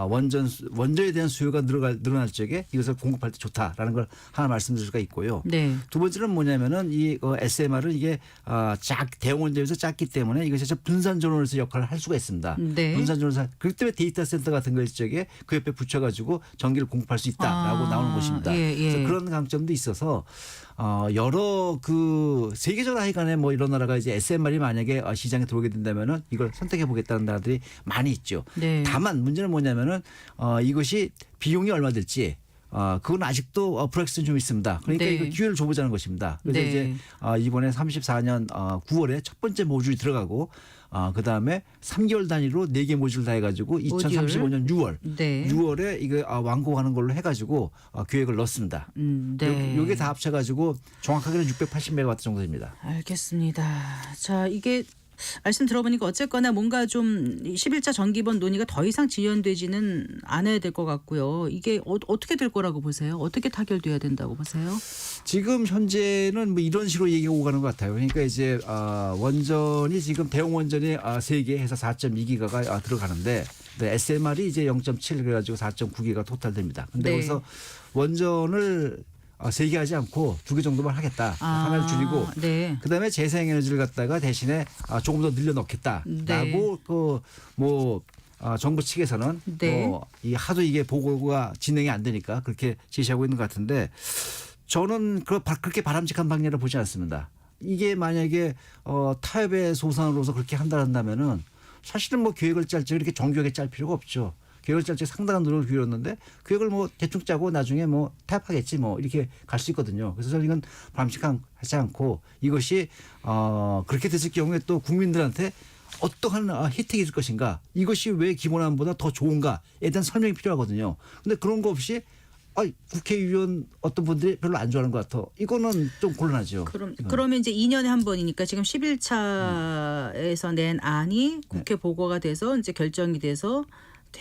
S5: 원전에 대한 수요가 늘어날 적에 이것을 공급할 때 좋다라는 걸 하나 말씀드릴 수가 있고요.
S1: 네.
S5: 두 번째는 뭐냐면은 이 SMR은 이게 대형 원전에서 작기 때문에 이것이 분산 전원에서 역할을 할 수가 있습니다.
S1: 네.
S5: 분산 전원에서 그렇기 때문에 데이터 센터 같은 거 있을 적에 그 옆에 붙여가지고 전기를 공급할 수 있다라고 나오는 것입니다.
S1: 예, 예.
S5: 그래서 그런 강점도 있어서 여러 그 세계적으로 하여간에 뭐 이런 나라가 이제 SMR이 만약에 시장에 들어오게 된다면은 이걸 선택해 보겠다는 나라들이 많이 있죠.
S1: 네.
S5: 다만 문제는 뭐냐면은 이것이 비용이 얼마 될지 그건 아직도 불확실성이 좀 있습니다. 그러니까
S1: 네.
S5: 이거 기회를 줘보자는 것입니다. 그래서
S1: 네.
S5: 이제 이번에 34년 9월에 첫 번째 모듈이 들어가고 그다음에 3개월 단위로 4개 모듈 다 해가지고 2035년 6월
S1: 네.
S5: 6월에 이거 완공하는 걸로 해가지고 계획을 넣었습니다.
S1: 네.
S5: 요게 다 합쳐가지고 정확하게는 680메가와트 정도 됩니다.
S1: 알겠습니다. 자, 이게 말씀 들어보니까 어쨌거나 뭔가 좀 11차 정기본 논의가 더 이상 지연되지는 않아야 될 것 같고요. 이게 어떻게 될 거라고 보세요? 어떻게 타결돼야 된다고 보세요?
S5: 지금 현재는 뭐 이런 식으로 얘기가 오가는 것 같아요. 그러니까 이제 원전이 지금 대형 원전이 3개 해서 4.2기가가 들어가는데 SMR이 이제 0.7 그래가지고 4.9기가 토탈됩니다. 근데
S1: 네.
S5: 여기서 원전을 3개 하지 않고 2개 정도만 하겠다. 하나를 줄이고
S1: 네.
S5: 그다음에 재생에너지를 갖다가 대신에 조금 더 늘려넣겠다라고 그 정부 측에서는
S1: 네.
S5: 하도 이게 보고가 진행이 안 되니까 그렇게 제시하고 있는 것 같은데 저는 그렇게 바람직한 방향을 보지 않습니다. 이게 만약에 타협의 소상으로서 그렇게 한다면은 사실은 뭐 계획을 짤 때 이렇게 정교하게 짤 필요가 없죠. 계획을 짤 때 상당한 노력을 기울였는데 계획을 뭐 대충 짜고 나중에 뭐 타협하겠지 뭐 이렇게 갈 수 있거든요. 그래서 저는 이건 바람직하지 않고 이것이 그렇게 됐을 경우에 또 국민들한테 어떠한 혜택이 있을 것인가, 이것이 왜 기본안보다 더 좋은가에 대한 설명이 필요하거든요. 그런데 그런 거 없이 국회의원 어떤 분들이 별로 안 좋아하는 것 같아. 이거는 좀 곤란하죠.
S1: 그러면 이제 2년에 한 번이니까 지금 11차에서 낸 안이 국회 보고가 돼서 이제 결정이 돼서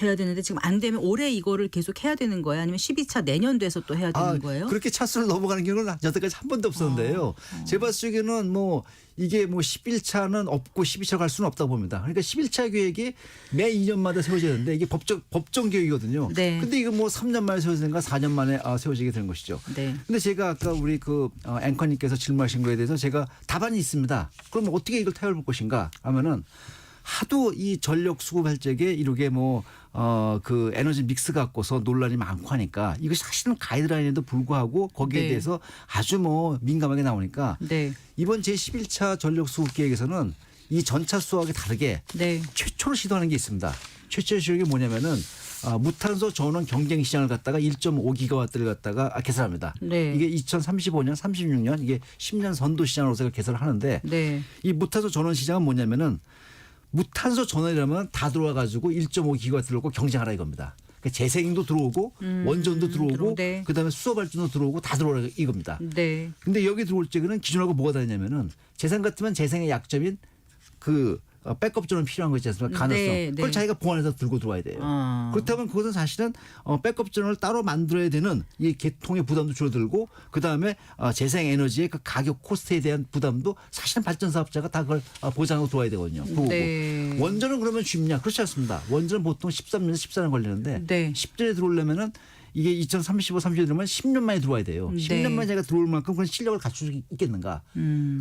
S1: 해야 되는데 지금 안 되면 올해 이거를 계속 해야 되는 거예요? 아니면 12차 내년 돼서 또 해야 되는 거예요?
S5: 그렇게 차수를 넘어가는 경우는 여태까지 한 번도 없었는데요. 제 봤을 적에는 뭐 이게 뭐 11차는 없고 12차 갈 수는 없다고 봅니다. 그러니까 11차 계획이 매 2년마다 세워지는데 이게 법정 계획이거든요.
S1: 네.
S5: 근데 이거 뭐 3년 만에 세워지는가 4년 만에 세워지게 되는 것이죠.
S1: 네.
S5: 근데 제가 아까 우리 그 앵커님께서 질문하신 거에 대해서 제가 답안이 있습니다. 그럼 어떻게 이걸 타협을 볼 것인가 하면은 하도 이 전력 수급할 적에 이렇게 그 에너지 믹스 갖고서 논란이 많고 하니까 이것이 사실은 가이드라인에도 불구하고 거기에
S1: 네.
S5: 대해서 아주 민감하게 나오니까
S1: 네.
S5: 이번 제11차 전력 수급 계획에서는 이 전차 수하고 다르게
S1: 네.
S5: 최초로 시도하는 게 있습니다. 최초 시도가 뭐냐면은 무탄소 전원 경쟁 시장을 갖다가 1.5기가와트를 갖다가 개설합니다.
S1: 네.
S5: 이게 2035년, 36년 이게 10년 선도 시장으로서 개설을 하는데
S1: 네.
S5: 이 무탄소 전원 시장은 뭐냐면은 무탄소 전원이라면 다 들어와 가지고 1.5기가와트 들고 경쟁하라 이겁니다. 그러니까 재생도 들어오고 원전도 들어오고
S1: 네.
S5: 그다음에 수소 발전도 들어오고 다 들어오라 이겁니다.
S1: 네.
S5: 근데 여기 들어올 적에는 기존하고 뭐가 다르냐면은 재생 같으면 재생의 약점인 그 백업전은 필요한 거 있지 않습니까? 가능성.
S1: 네,
S5: 그걸
S1: 네.
S5: 자기가 보완해서 들고 들어와야 돼요.
S1: 아.
S5: 그렇다면 그것은 사실은 백업전을 따로 만들어야 되는 이 개통의 부담도 줄어들고 그다음에 재생 에너지의 그 가격 코스트에 대한 부담도 사실은 발전 사업자가 다 그걸 보장하고 들어와야 되거든요. 그거고.
S1: 네.
S5: 원전은 그러면 쉽냐? 그렇지 않습니다. 원전은 보통 13년에서 14년 걸리는데
S1: 네.
S5: 10년에 들어오려면은 이게 2035, 30년 들면 10년 만에 들어와야 돼요.
S1: 네.
S5: 10년 만에 제가 들어올 만큼 그런 실력을 갖출 수 있겠는가?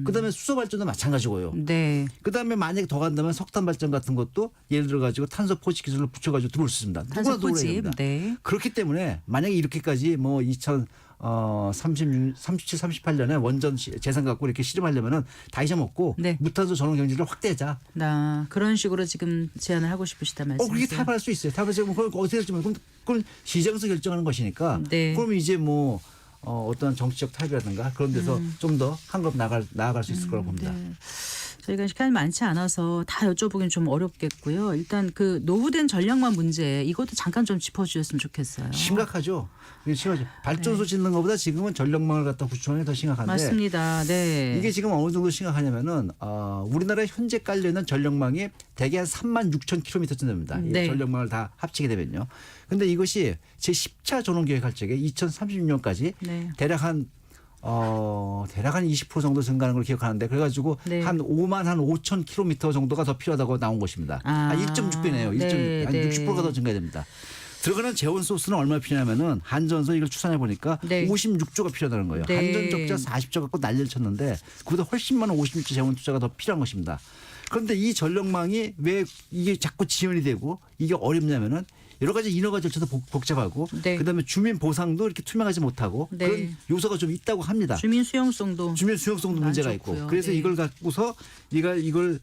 S5: 그다음에 수소 발전도 마찬가지고요.
S1: 네.
S5: 그다음에 만약에 더 간다면 석탄 발전 같은 것도 예를 들어 가지고 탄소 포집 기술을 붙여가지고 들어올 수 있습니다. 누구나
S1: 탄소
S5: 들어올래야
S1: 포집.
S5: 됩니다.
S1: 네.
S5: 그렇기 때문에 만약에 이렇게까지 뭐 37, 38년에 원전 재산 갖고 이렇게 실험하려면은 다 잊어먹고
S1: 네.
S5: 무탄소 전원 경제를 확대하자.
S1: 나 그런 식으로 지금 제안을 하고 싶으시다 말씀이세요?
S5: 그렇게 타협할 수 있어요. 타협해서 그럼 어떻게 될지 모르고 그럼 시장에서 결정하는 것이니까.
S1: 네.
S5: 그럼 이제 뭐 어떤 정치적 타협이라든가 그런 데서 좀 더 한 걸음 나아갈 수 있을 거라고 봅니다.
S1: 네. 저희가 시간이 많지 않아서 다 여쭤보긴 좀 어렵겠고요. 일단 그 노후된 전력망 문제 이것도 잠깐 좀 짚어주셨으면 좋겠어요.
S5: 심각하죠. 이게 심각하죠. 발전소 짓는 것보다 지금은 전력망을 갖다 구축하는 게 더 심각한데.
S1: 맞습니다. 네.
S5: 이게 지금 어느 정도 심각하냐면은 우리나라에 현재 깔려 있는 전력망이 대개 한 36,000km쯤 됩니다. 이
S1: 네.
S5: 전력망을 다 합치게 되면요. 근데 이것이 제 10차 전원 계획할 적에 2036년까지
S1: 네.
S5: 대략 한 20% 정도 증가하는 걸 기억하는데 그래가지고
S1: 네.
S5: 한 5,500km 정도가 더 필요하다고 나온 것입니다.
S1: 아.
S5: 한 1.6배네요.
S1: 네,
S5: 한
S1: 네.
S5: 60%가 더 증가해야 됩니다. 들어가는 재원 소스는 얼마나 필요하냐면은 한전서 이걸 추산해 보니까
S1: 네.
S5: 56조가 필요하다는 거예요.
S1: 네.
S5: 한전 적자 40조 갖고 난리를 쳤는데 그보다 훨씬 많은 56조 재원 투자가 더 필요한 것입니다. 그런데 이 전력망이 왜 이게 자꾸 지연이 되고 이게 어렵냐면은 여러 가지 인허가 절차도 복잡하고
S1: 네.
S5: 그다음에 주민 보상도 이렇게 투명하지 못하고
S1: 네.
S5: 그런 요소가 좀 있다고 합니다.
S1: 주민 수용성도
S5: 주민 수용성도
S1: 안
S5: 문제가
S1: 좋고요.
S5: 있고 그래서
S1: 네.
S5: 이걸 갖고서 이걸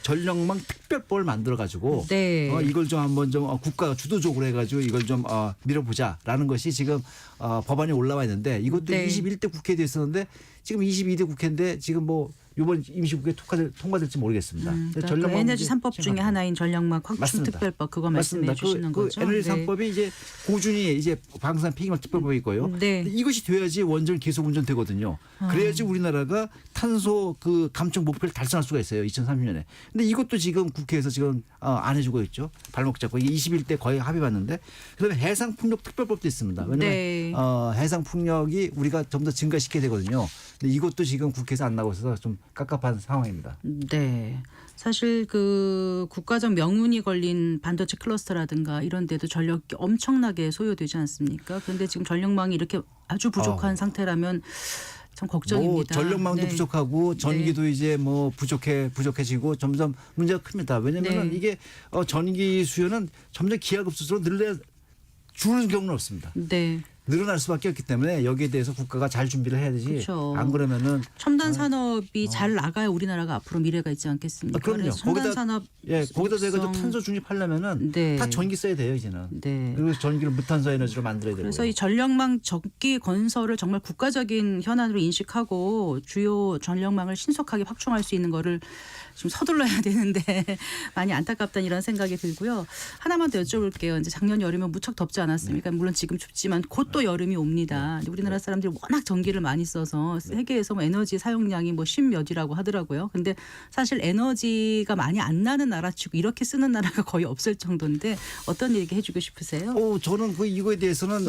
S5: 전력망 특별법을 만들어 가지고
S1: 네.
S5: 이걸 좀 한번 좀 국가가 주도적으로 해가지고 이걸 좀 밀어보자라는 것이 지금 법안이 올라와 있는데 이것도
S1: 네.
S5: 21대 국회에 됐었는데 지금 22대 국회인데 지금 뭐 이번 임시국회 통과될지 모르겠습니다.
S1: 그러니까 그
S5: 전력망
S1: 에너지
S5: 문제
S1: 3법 중에
S5: 심각합니다.
S1: 하나인 전력망 확충
S5: 맞습니다.
S1: 특별법 그거 말씀해
S5: 맞습니다.
S1: 주시는
S5: 그
S1: 거죠?
S5: 에너지
S1: 네.
S5: 3법이 이제 고준위 이제 방산 폐기물 특별법이 있고요.
S1: 네.
S5: 근데 이것이 돼야지 원전 계속 운전되거든요. 그래야지 우리나라가 탄소 그 감축 목표를 달성할 수가 있어요. 2030년에. 근데 이것도 지금 국회에서 지금 안 해주고 있죠. 발목 잡고 이게 21대 거의 합의봤는데 그다음에 해상 풍력 특별법도 있습니다. 왜냐하면
S1: 네.
S5: 해상 풍력이 우리가 좀 더 증가시켜야 되거든요. 근데 이것도 지금 국회에서 안 나오고 있어서 좀 깝깝한 상황입니다.
S1: 네. 사실 그 국가적 명운이 걸린 반도체 클러스터라든가 이런 데도 전력이 엄청나게 소요되지 않습니까? 그런데 지금 전력망이 이렇게 아주 부족한 상태라면 참 걱정입니다.
S5: 뭐 전력망도
S1: 네.
S5: 부족하고 전기도 이제 뭐 부족해지고 점점 문제가 큽니다. 왜냐하면
S1: 네.
S5: 이게 전기 수요는 점점 기하급수로 주는 경우는 없습니다.
S1: 네.
S5: 늘어날 수밖에 없기 때문에 여기에 대해서 국가가 잘 준비를 해야 되지.
S1: 그렇죠.
S5: 안 그러면은
S1: 첨단 산업이 잘 나가야 우리나라가 앞으로 미래가 있지 않겠습니까?
S5: 그럼요.
S1: 그래서 첨단
S5: 거기다
S1: 산업
S5: 거기다 대가지고
S1: 육성-
S5: 탄소 중립하려면은
S1: 네.
S5: 다 전기 써야 돼요 이제는.
S1: 네.
S5: 그리고 전기를 무탄소 에너지로 만들어야 되고.
S1: 그래서 이 전력망 적기 건설을 정말 국가적인 현안으로 인식하고 주요 전력망을 신속하게 확충할 수 있는 거를 좀 서둘러야 되는데 많이 안타깝다는 이런 생각이 들고요. 하나만 더 여쭤볼게요. 이제 작년 여름에 무척 덥지 않았습니까? 물론 지금 춥지만 곧 또 여름이 옵니다. 근데 우리나라 사람들이 워낙 전기를 많이 써서 세계에서 뭐 에너지 사용량이 뭐 10몇이라고 하더라고요. 근데 사실 에너지가 많이 안 나는 나라치고 이렇게 쓰는 나라가 거의 없을 정도인데 어떤 얘기 해주고 싶으세요?
S5: 저는 이거에 대해서는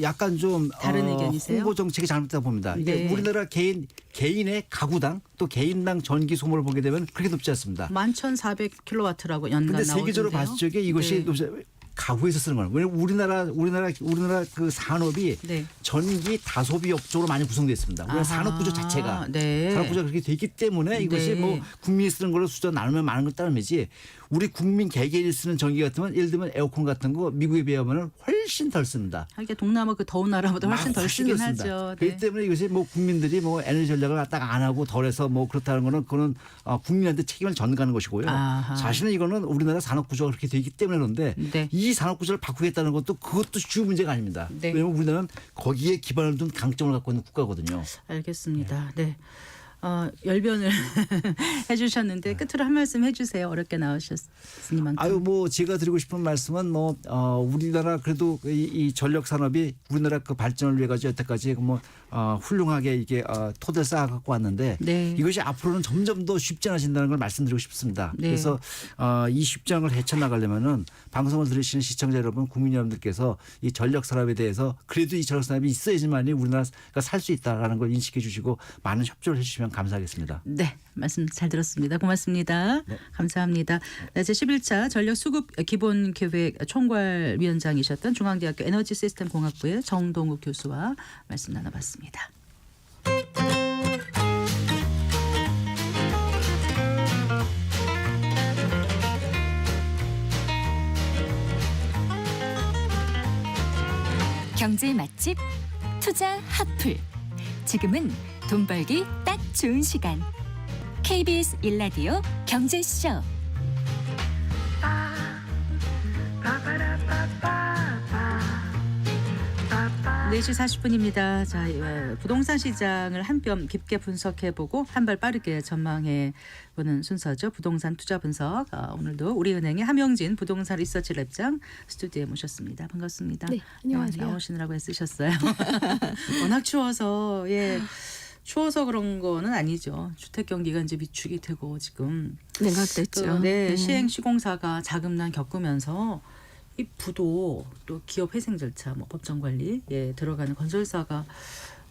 S5: 약간 좀
S1: 다른 의견이세요?
S5: 홍보 정책이 잘못됐다 봅니다. 이게
S1: 네.
S5: 우리나라 개인의 가구당 또 개인당 전기 소모를 보게 되면 그렇게 높지 않습니다.
S1: 11,400kW라고 연간
S5: 그런데
S1: 나오던데요.
S5: 세계적으로 봤을 적에 이것이
S1: 네.
S5: 가구에서 쓰는 거예요. 왜냐하면 우리나라 그 산업이
S1: 네.
S5: 전기 다소비 업종으로 많이 구성되어 있습니다. 우리나라
S1: 아하.
S5: 산업 구조 자체가
S1: 네.
S5: 산업 구조가 그렇게 되기 때문에 이것이
S1: 네.
S5: 뭐 국민이 쓰는 걸로 숫자 나누면 많은 걸 따름이지 우리 국민 개개인이 쓰는 전기 같으면 예를 들면 에어컨 같은 거 미국에 비하면 훨씬 덜 씁니다.
S1: 하긴 동남아 그 더운 나라보다 훨씬 덜 쓰긴 하죠. 네.
S5: 그렇기 때문에 이것이 뭐 국민들이 뭐 에너지 전략을 갖다가 안 하고 덜해서 뭐 그렇다는 거는 그거는 국민한테 책임을 전가하는 것이고요.
S1: 아하.
S5: 사실은 이거는 우리나라 산업 구조가 그렇게 되기 때문에 그런데
S1: 네.
S5: 이 산업 구조를 바꾸겠다는 것도 그것도 쉬운 문제가 아닙니다.
S1: 네.
S5: 왜냐하면 우리나라는 거기에 기반을 둔 강점을 갖고 있는 국가거든요.
S1: 알겠습니다. 네. 열변을 해주셨는데 끝으로 한 말씀 해주세요. 어렵게 나오셨으니만큼.
S5: 아유 뭐 제가 드리고 싶은 말씀은 뭐 우리나라 그래도 이 전력 산업이 우리나라 그 발전을 위해 가지고 여태까지 뭐 훌륭하게 이게 토대 쌓아 갖고 왔는데
S1: 네.
S5: 이것이 앞으로는 점점 더 쉽지 않아진다는 걸 말씀드리고 싶습니다.
S1: 네.
S5: 그래서 이 쉽지 않은 걸 헤쳐나가려면은 방송을 들으시는 시청자 여러분, 국민 여러분들께서 이 전력 산업에 대해서 그래도 이 전력 산업이 있어야지만이 우리나라가 살 수 있다라는 걸 인식해 주시고 많은 협조를 해주시면 감사하겠습니다.
S1: 네, 말씀 잘 들었습니다. 고맙습니다.
S5: 네.
S1: 감사합니다. 네, 제11차 전력수급 기본계획 총괄위원장이셨던 중앙대학교 에너지시스템공학부의 정동욱 교수와 말씀 나눠봤습니다.
S4: 경제 맛집 투자 핫플. 지금은 돈 벌기 딱 좋은 시간. KBS 1라디오 경제쇼.
S1: 4시 40분입니다. 자, 부동산 시장을 한 뼘 깊게 분석해보고 한 발 빠르게 전망해보는 순서죠. 부동산 투자 분석. 오늘도 우리은행의 함영진 부동산 리서치 랩장 스튜디오에 모셨습니다. 반갑습니다.
S6: 네, 안녕하세요.
S1: 나오시느라고 애쓰셨어요. 워낙 추워서 추워서 그런 거는 아니죠. 주택 경기가 이제 위축이 되고 지금
S6: 냉각됐죠.
S1: 시행 시공사가 자금난 겪으면서 이 부도 또 기업 회생 절차, 뭐 법정 관리에 들어가는 건설사가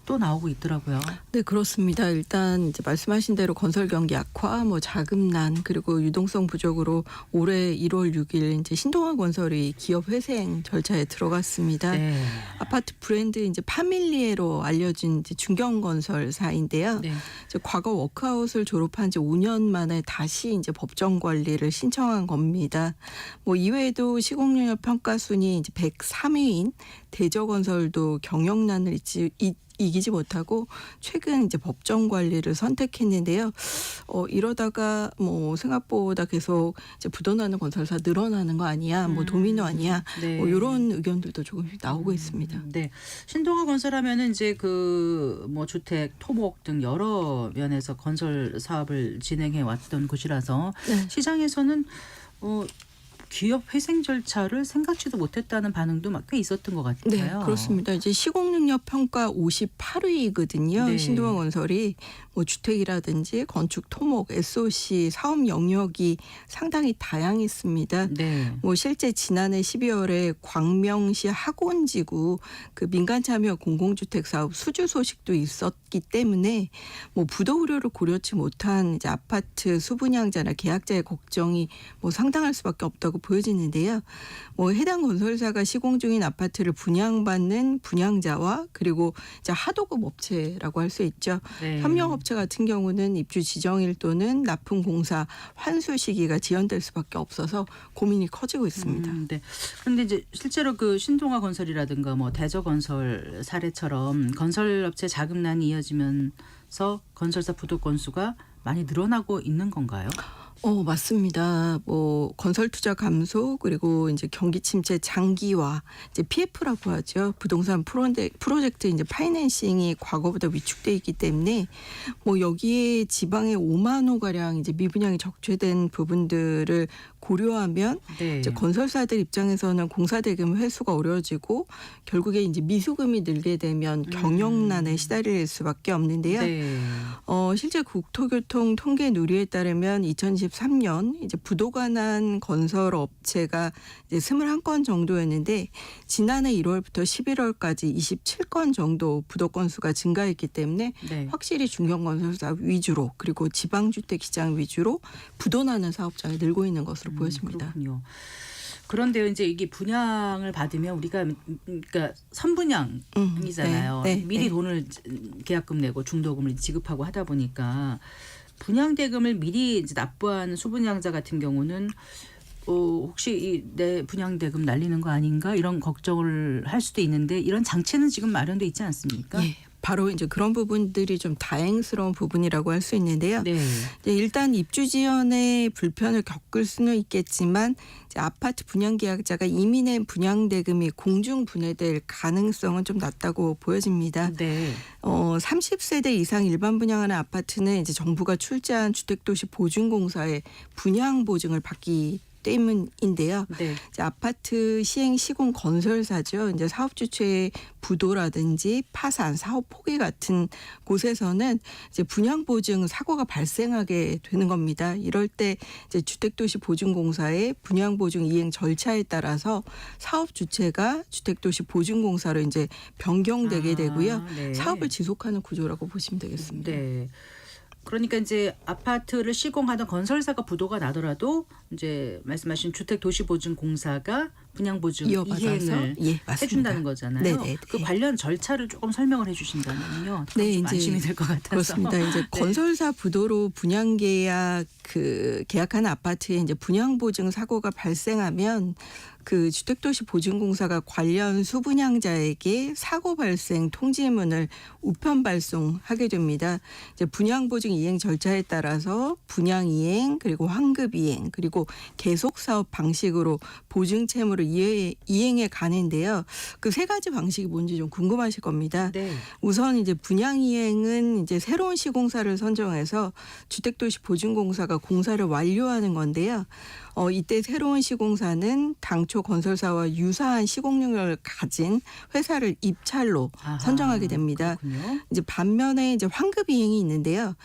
S1: 또 나오고 있더라고요.
S6: 네, 그렇습니다. 일단 이제 말씀하신 대로 건설 경기 악화, 뭐 자금난 그리고 유동성 부족으로 올해 1월 6일 이제 신동아 건설이 기업 회생 절차에 들어갔습니다.
S1: 네.
S6: 아파트 브랜드 이제 파밀리에로 알려진 이제 중견 건설사인데요.
S1: 네.
S6: 이제 과거 워크아웃을 졸업한 지 5년 만에 다시 이제 법정 관리를 신청한 겁니다. 뭐 이외에도 시공률 평가 순위 이제 103위인 대저건설도 경영난을 이기지 못하고 최근 이제 법정 관리를 선택했는데요. 이러다가 뭐 생각보다 계속 이제 부도나는 건설사 늘어나는 거 아니야, 뭐 도미노 아니야,
S1: 네.
S6: 뭐 이런 의견들도 조금씩 나오고 있습니다.
S1: 네. 신동아 건설하면은 이제 그 뭐 주택, 토목 등 여러 면에서 건설 사업을 진행해 왔던 곳이라서
S6: 네.
S1: 시장에서는 기업 회생 절차를 생각지도 못했다는 반응도 막 꽤 있었던 것 같아요.
S6: 네, 그렇습니다. 이제 시공능력 평가 58위거든요.
S1: 네.
S6: 신동아 건설이 뭐 주택이라든지 건축, 토목, SOC 사업 영역이 상당히 다양했습니다.
S1: 네.
S6: 뭐 실제 지난해 12월에 광명시 학원지구 그 민간 참여 공공주택 사업 수주 소식도 있었기 때문에 뭐 부도 우려를 고려치 못한 이제 아파트 수분양자나 계약자의 걱정이 뭐 상당할 수밖에 없다고 보여지는데요. 뭐 해당 건설사가 시공 중인 아파트를 분양받는 분양자와 그리고 이제 하도급 업체라고 할 수 있죠.
S1: 네.
S6: 협력업체 같은 경우는 입주 지정일 또는 납품 공사 환수 시기가 지연될 수밖에 없어서 고민이 커지고 있습니다.
S1: 네. 그런데 이제 실제로 그 신동아 건설이라든가 뭐 대저건설 사례처럼 건설업체 자금난이 이어지면서 건설사 부도 건수가 많이 늘어나고 있는 건가요?
S6: 맞습니다. 뭐 건설 투자 감소 그리고 이제 경기 침체 장기화 이제 PF라고 하죠. 부동산 프로젝트 이제 파이낸싱이 과거보다 위축돼 있기 때문에 뭐 여기에 지방에 5만 호 가량 이제 미분양이 적체된 부분들을 고려하면
S1: 네.
S6: 이제 건설사들 입장에서는 공사 대금 회수가 어려워지고 결국에 이제 미수금이 늘게 되면 경영난에 시달릴 수밖에 없는데요.
S1: 네.
S6: 실제 국토교통 통계 누리에 따르면 2023년 이제 부도가 난 건설 업체가 이제 21건 정도였는데 지난해 1월부터 11월까지 27건 정도 부도 건수가 증가했기 때문에
S1: 네.
S6: 확실히 중견 건설사 위주로 그리고 지방주택 시장 위주로 부도 나는 사업장이 늘고 있는 것으로 보여집니다.
S1: 그렇군요. 그런데 이제 이게 분양을 받으면 우리가 그러니까 선분양이잖아요.
S6: 네, 네,
S1: 미리
S6: 네.
S1: 돈을 계약금 내고 중도금을 지급하고 하다 보니까 분양 대금을 미리 이제 납부한 수분양자 같은 경우는 혹시 내 분양 대금 날리는 거 아닌가 이런 걱정을 할 수도 있는데 이런 장치는 지금 마련돼 있지 않습니까?
S6: 예. 바로 이제 그런 부분들이 좀 다행스러운 부분이라고 할 수 있는데요.
S1: 네.
S6: 이제 일단 입주 지연의 불편을 겪을 수는 있겠지만 이제 아파트 분양 계약자가 이미 낸 분양 대금이 공중 분해될 가능성은 좀 낮다고 보여집니다.
S1: 네.
S6: 30세대 이상 일반 분양하는 아파트는 이제 정부가 출자한 주택도시 보증공사의 분양 보증을 받기 때문인데요.
S1: 네.
S6: 이제 아파트 시행 시공 건설사죠. 이제 사업 주체의 부도라든지 파산, 사업 포기 같은 곳에서는 이제 분양 보증 사고가 발생하게 되는 겁니다. 이럴 때 이제 주택도시 보증공사의 분양 보증 이행 절차에 따라서 사업 주체가 주택도시 보증공사로 이제 변경되게 되고요.
S1: 네.
S6: 사업을 지속하는 구조라고 보시면 되겠습니다.
S1: 네. 그러니까 이제 아파트를 시공하던 건설사가 부도가 나더라도 이제 말씀하신 주택도시보증공사가 분양보증
S6: 이어받아서
S1: 이행을
S6: 예, 맞습니다.
S1: 해준다는 거잖아요.
S6: 네네.
S1: 그 관련 절차를 조금 설명을 해주신다면요.
S6: 네,
S1: 좀
S6: 이제
S1: 안심이 될 것 같아서.
S6: 그렇습니다. 이제
S1: 네.
S6: 건설사 부도로 분양 계약 계약한 아파트에 이제 분양 보증 사고가 발생하면 그 주택도시 보증공사가 관련 수분양자에게 사고 발생 통지문을 우편 발송하게 됩니다. 이제 분양 보증 이행 절차에 따라서 분양 이행 그리고 환급 이행 그리고 계속 사업 방식으로 보증 채무를 이행해 가는데요. 그 세 가지 방식이 뭔지 좀 궁금하실 겁니다.
S1: 네.
S6: 우선 이제 분양 이행은 이제 새로운 시공사를 선정해서 주택도시 보증공사가 공사를 완료하는 건데요. 이때 새로운 시공사는 당초 건설사와 유사한 시공 능력을 가진 회사를 입찰로
S1: 아하,
S6: 선정하게 됩니다.
S1: 그렇군요.
S6: 이제 반면에 이제 환급 이행이 있는데요.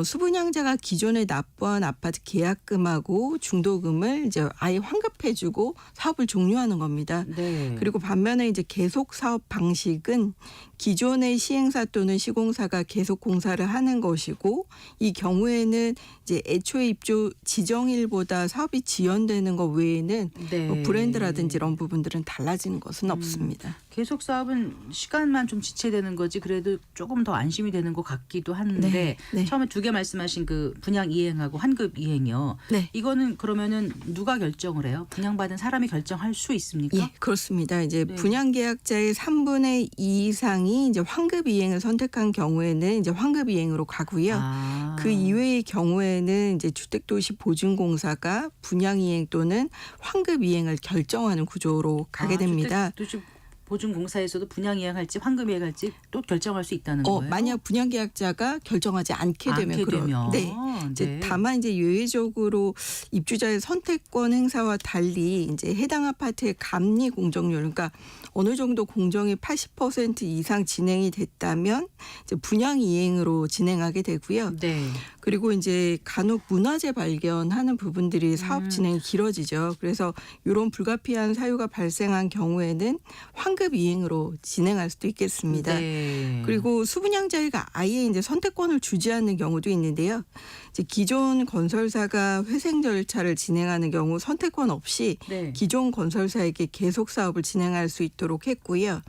S6: 수분양자가 기존에 납부한 아파트 계약금하고 중도금을 이제 아예 환급해주고 사업을 종료하는 겁니다.
S1: 네.
S6: 그리고 반면에 이제 계속 사업 방식은 기존의 시행사 또는 시공사가 계속 공사를 하는 것이고 이 경우에는 이제 애초에 입주 지정일보다 사업이 지연되는 것 외에는
S1: 네.
S6: 뭐 브랜드라든지 이런 부분들은 달라지는 것은 없습니다.
S1: 계속 사업은 시간만 좀 지체되는 거지 그래도 조금 더 안심이 되는 것 같기도 한데
S6: 네, 네.
S1: 처음에 두 개 말씀하신 그 분양 이행하고 환급 이행이요.
S6: 네.
S1: 이거는 그러면은 누가 결정을 해요? 분양받은 사람이 결정할 수 있습니까?
S6: 예, 그렇습니다. 이제
S1: 네.
S6: 분양 계약자의 3분의 2 이상이 이제 환급 이행을 선택한 경우에는 이제 환급 이행으로 가고요.
S1: 아.
S6: 그 이외의 경우에는 이제 주택도시 보증공사가 분양 이행 또는 환급 이행을 결정하는 구조로 가게 됩니다.
S1: 주택도시 보증공사에서도 분양 이행할지 환급 이행할지 또 결정할 수 있다는 거예요.
S6: 만약 분양 계약자가 결정하지 않게 되면 네. 이제
S1: 네.
S6: 다만 이제 예외적으로 입주자의 선택권 행사와 달리 이제 해당 아파트의 감리 공정률 그러니까 어느 정도 공정이 80% 이상 진행이 됐다면 이제 분양 이행으로 진행하게 되고요.
S1: 네.
S6: 그리고 이제 간혹 문화재 발견하는 부분들이 사업 진행이 길어지죠. 그래서 이런 불가피한 사유가 발생한 경우에는 환급 이행으로 진행할 수도 있겠습니다.
S1: 네.
S6: 그리고 수분양자가 아예 이제 선택권을 주지 않는 경우도 있는데요. 이제 기존 건설사가 회생 절차를 진행하는 경우 선택권 없이
S1: 네.
S6: 기존 건설사에게 계속 사업을 진행할 수 있도록 했고요.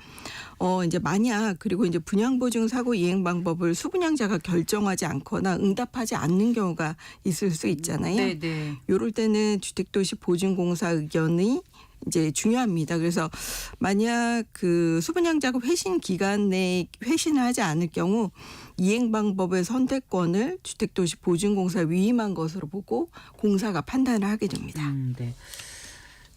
S6: 이제 만약 그리고 이제 분양보증 사고 이행 방법을 수분양자가 결정하지 않거나 응답하지 않는 경우가 있을 수 있잖아요.
S1: 네, 네.
S6: 이럴 때는 주택도시 보증공사 의견이 이제 중요합니다. 그래서 만약 그 수분양자가 회신 기간 내에 회신을 하지 않을 경우 이행 방법의 선택권을 주택도시 보증공사에 위임한 것으로 보고 공사가 판단을 하게 됩니다.
S1: 네.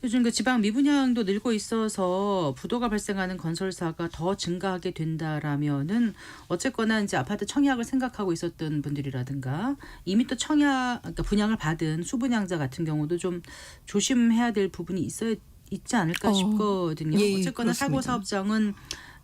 S1: 요즘 그 지방 미분양도 늘고 있어서 부도가 발생하는 건설사가 더 증가하게 된다라면은 어쨌거나 이제 아파트 청약을 생각하고 있었던 분들이라든가 이미 또 그러니까 분양을 받은 수분양자 같은 경우도 좀 조심해야 될 부분이 있지 않을까 싶거든요.
S6: 예,
S1: 어쨌거나 사고
S6: 그렇습니다.
S1: 사업장은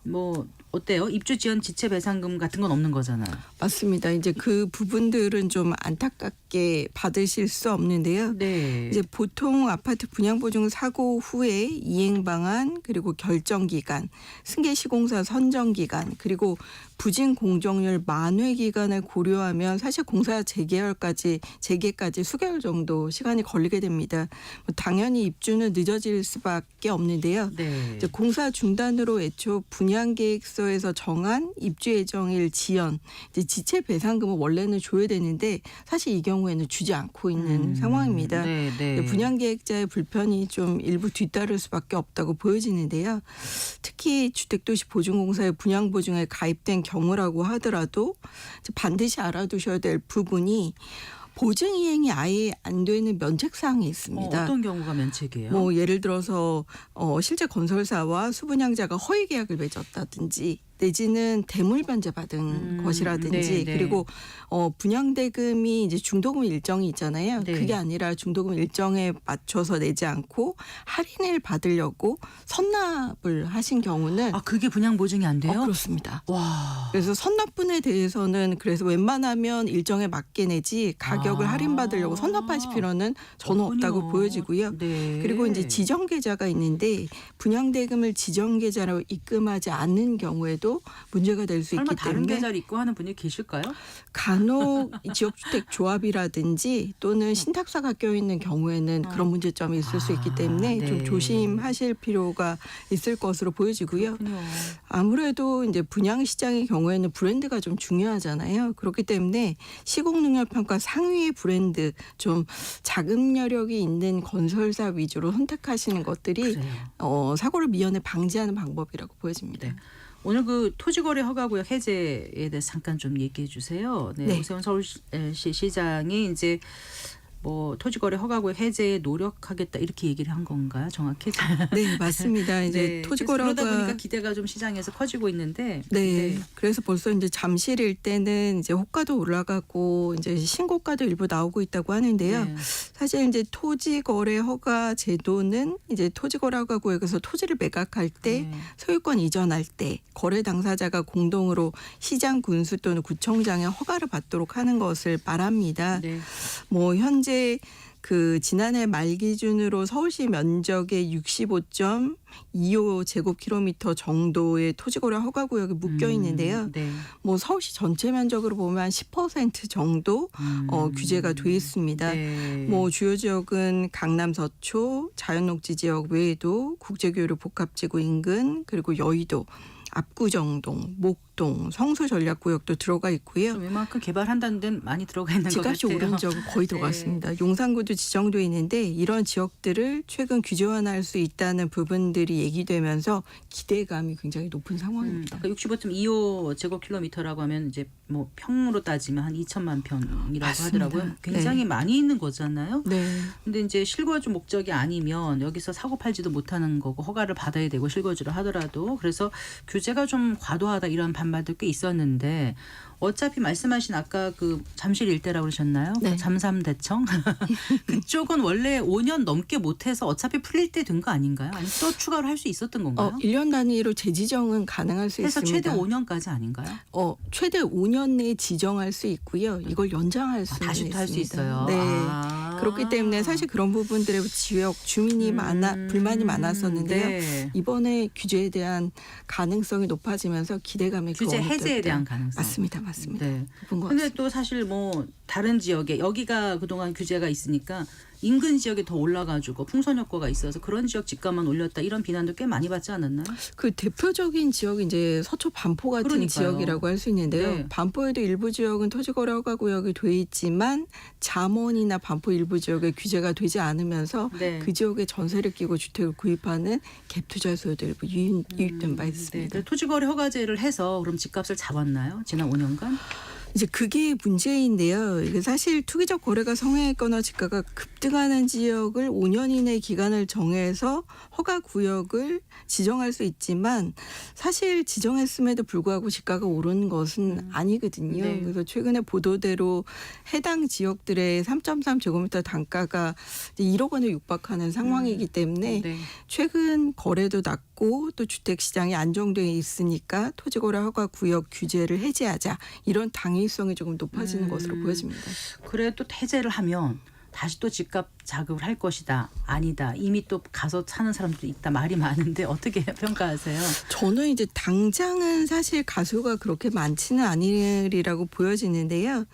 S1: 뭐 어때요? 입주 지연 지체 배상금 같은 건 없는 거잖아요.
S6: 맞습니다. 이제 그 부분들은 좀 안타깝게 받으실 수 없는데요.
S1: 네.
S6: 이제 보통 아파트 분양보증 사고 후에 이행 방안 그리고 결정 기간, 승계 시공사 선정 기간 그리고 부진 공정률 만회 기간을 고려하면 사실 공사 재개까지 수개월 정도 시간이 걸리게 됩니다. 당연히 입주는 늦어질 수밖에 없는데요.
S1: 네.
S6: 이제 공사 중단으로 애초 분양 계획서 분양조합처에서 정한 입주 예정일 지연, 이제 지체 배상금을 원래는 줘야 되는데 사실 이 경우에는 주지 않고 있는 상황입니다.
S1: 네, 네.
S6: 분양계획자의 불편이 좀 일부 뒤따를 수밖에 없다고 보여지는데요. 특히 주택도시보증공사의 분양보증에 가입된 경우라고 하더라도 반드시 알아두셔야 될 부분이 보증 이행이 아예 안 되는 면책 사항이 있습니다.
S1: 어떤 경우가 면책이에요?
S6: 뭐 예를 들어서 실제 건설사와 수분양자가 허위 계약을 맺었다든지 내지는 대물 변제 받은 것이라든지
S1: 네, 네.
S6: 그리고 분양대금이 이제 중도금 일정이 있잖아요.
S1: 네.
S6: 그게 아니라 중도금 일정에 맞춰서 내지 않고 할인을 받으려고 선납을 하신 경우는
S1: 아, 그게 분양 보증이 안 돼요?
S6: 그렇습니다.
S1: 와.
S6: 그래서 선납분에 대해서는 그래서 웬만하면 일정에 맞게 내지 가격을 할인받으려고 선납하실 필요는 전혀 없다고
S1: 없군요.
S6: 보여지고요.
S1: 네.
S6: 그리고 이제 지정계좌가 있는데 분양대금을 지정계좌로 입금하지 않는 경우에도 문제가 될 수
S1: 설마
S6: 있기
S1: 다른
S6: 때문에
S1: 계좌를 입고 하는 분이 계실까요?
S6: 간혹 지역주택 조합이라든지 또는 신탁사가 껴있는 경우에는 그런 문제점이 있을 수 있기 때문에
S1: 네.
S6: 좀 조심하실 필요가 있을 것으로 보여지고요.
S1: 그렇군요.
S6: 아무래도 이제 분양 시장의 경우에는 브랜드가 좀 중요하잖아요. 그렇기 때문에 시공능력평가 상위의 브랜드 좀 자금 여력이 있는 건설사 위주로 선택하시는 것들이
S1: 그래요.
S6: 사고를 미연에 방지하는 방법이라고 보여집니다.
S1: 네. 오늘 그 토지거래 허가구역 해제에 대해서 잠깐 좀 얘기해 주세요. 네,
S6: 네.
S1: 오세훈 서울시 시장이 이제 뭐 토지거래 허가구역 해제에 노력하겠다 이렇게 얘기를 한 건가요? 정확히?
S6: 네, 맞습니다. 이제 토지거래가
S1: 그러다 보니까 기대가 좀 시장에서 커지고 있는데.
S6: 네. 그래서 벌써 이제 잠실일 때는 이제 호가도 올라가고 이제 신고가도 일부 나오고 있다고 하는데요.
S1: 네.
S6: 사실 이제 토지거래 허가 제도는 이제 토지거래 허가 구역에서 토지를 매각할 때
S1: 네.
S6: 소유권 이전할 때 거래 당사자가 공동으로 시장 군수 또는 구청장의 허가를 받도록 하는 것을 말합니다.
S1: 네.
S6: 뭐 현재 그 지난해 말 기준으로 서울시 면적의 65.25 제곱킬로미터 정도의 토지거래 허가구역이 묶여 있는데요.
S1: 네.
S6: 뭐 서울시 전체 면적으로 보면 한 10% 정도 규제가 돼 있습니다.
S1: 네.
S6: 뭐 주요 지역은 강남 서초, 자연녹지 지역 외에도 국제교류 복합지구 인근 그리고 여의도, 압구정동, 목동, 성수 전략구역도 들어가 있고요.
S1: 좀 이만큼 개발한다는 데는 많이 들어가 있는 것 같아요.
S6: 집값이 오른 적은 거의 들어갔습니다. 용산구도 지정돼 있는데 이런 지역들을 최근 규제 완화할 수 있다는 부분들이 얘기되면서 기대감이 굉장히 높은 상황입니다.
S1: 그러니까 65.25 제곱킬로미터라고 하면 이제 뭐 평으로 따지면 한 2천만 평이라고
S6: 맞습니다.
S1: 하더라고요. 굉장히
S6: 네.
S1: 많이 있는 거잖아요.
S6: 네.
S1: 근데 이제 실거주 목적이 아니면 여기서 사고 팔지도 못하는 거고 허가를 받아야 되고 실거주를 하더라도 그래서 규제가 좀 과도하다 이런 반발도 꽤 있었는데 어차피 말씀하신 아까 그 잠실 일대라고 그러셨나요?
S6: 네.
S1: 잠삼대청 그쪽은 원래 5년 넘게 못해서 어차피 풀릴 때 된 거 아닌가요? 아니 또 추가로 할 수 있었던 건가요?
S6: 1년 단위로 재지정은 가능할 수
S1: 해서
S6: 있습니다.
S1: 최대 5년까지 아닌가요?
S6: 최대 5년 내에 지정할 수 있고요. 이걸 연장할 수는
S1: 다시 또 할 수
S6: 있습니다.
S1: 있어요.
S6: 네.
S1: 아.
S6: 그렇기 때문에 사실 그런 부분들에 지역 주민이 불만이 많았었는데요.
S1: 네.
S6: 이번에 규제에 대한 가능성이 높아지면서 기대감이
S1: 규제
S6: 그 어느
S1: 해제에
S6: 때보다
S1: 대한 가능성.
S6: 맞습니다.
S1: 네.
S6: 높은 것
S1: 근데
S6: 같습니다.
S1: 또 사실 뭐 다른 지역에 여기가 그동안 규제가 있으니까 인근 지역에 더 올라가지고 풍선 효과가 있어서 그런 지역 집값만 올렸다 이런 비난도 꽤 많이 받지 않았나요?
S6: 그 대표적인 지역이 이제 서초 반포 같은
S1: 그러니까요.
S6: 지역이라고 할 수 있는데요.
S1: 네.
S6: 반포에도 일부 지역은 토지거래 허가 구역이 돼 있지만 잠원이나 반포 일부 지역에 규제가 되지 않으면서
S1: 네.
S6: 그 지역에 전세를 끼고 주택을 구입하는 갭 투자소도 일부 유입된 바 있습니다.
S1: 네. 토지거래 허가제를 해서 그럼 집값을 잡았나요? 지난 5년간?
S6: 이제 그게 문제인데요. 이게 사실 투기적 거래가 성행했거나 집가가 급등하는 지역을 5년 이내 기간을 정해서 허가 구역을 지정할 수 있지만 사실 지정했음에도 불구하고 집가가 오른 것은 아니거든요.
S1: 네.
S6: 그래서 최근에 보도대로 해당 지역들의 3.3 제곱미터 단가가 이제 1억 원에 육박하는 상황이기 때문에
S1: 네.
S6: 최근 거래도 낮고 또 주택 시장이 안정되어 있으니까 토지거래 허가 구역 규제를 해제하자 이런 당위성이 조금 높아지는 것으로 보여집니다.
S1: 그래 또 해제를 하면 다시 또 집값 자극을 할 것이다. 아니다. 이미 또 가서 사는 사람도 있다. 말이 많은데 어떻게 평가하세요?
S6: 저는 이제 당장은 사실 가수가 그렇게 많지는 않으리라고 보여지는데요.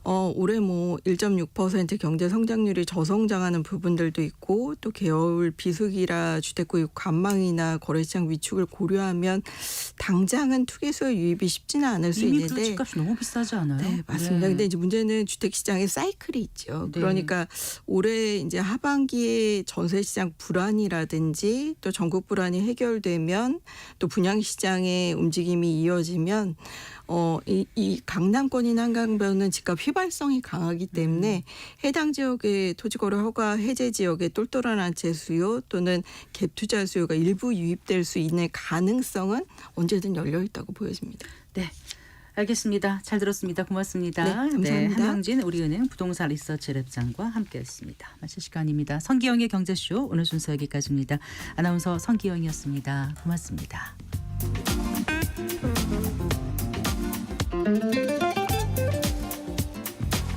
S6: 올해 뭐 1.6% 경제 성장률이 저성장하는 부분들도 있고 또 겨울 비수기라 주택구입 관망이나 거래시장 위축을 고려하면 당장은 투기수요 유입이 쉽지는 않을 수
S1: 이미
S6: 있는데
S1: 집값이 너무 비싸지 않아요?
S6: 네, 맞습니다.
S1: 네.
S6: 근데 이제 문제는 주택시장의 사이클이 있죠.
S1: 네.
S6: 그러니까 올해 이제 하반기에 전세시장 불안이라든지 또 전국 불안이 해결되면 또 분양시장의 움직임이 이어지면 이 강남권이나 한강변은 집값 휘발성이 강하기 때문에 해당 지역의 토지거래 허가 해제 지역의 똘똘한 한채 수요 또는 갭 투자 수요가 일부 유입될 수 있는 가능성은 언제든 열려 있다고 보여집니다.
S1: 네. 알겠습니다. 잘 들었습니다. 고맙습니다.
S6: 네, 감사합니다.
S1: 한영진 우리은행 부동산 리서치 랩장과 함께했습니다. 마칠 시간입니다. 성기영의 경제쇼 오늘 순서 여기까지입니다. 아나운서 성기영이었습니다. 고맙습니다.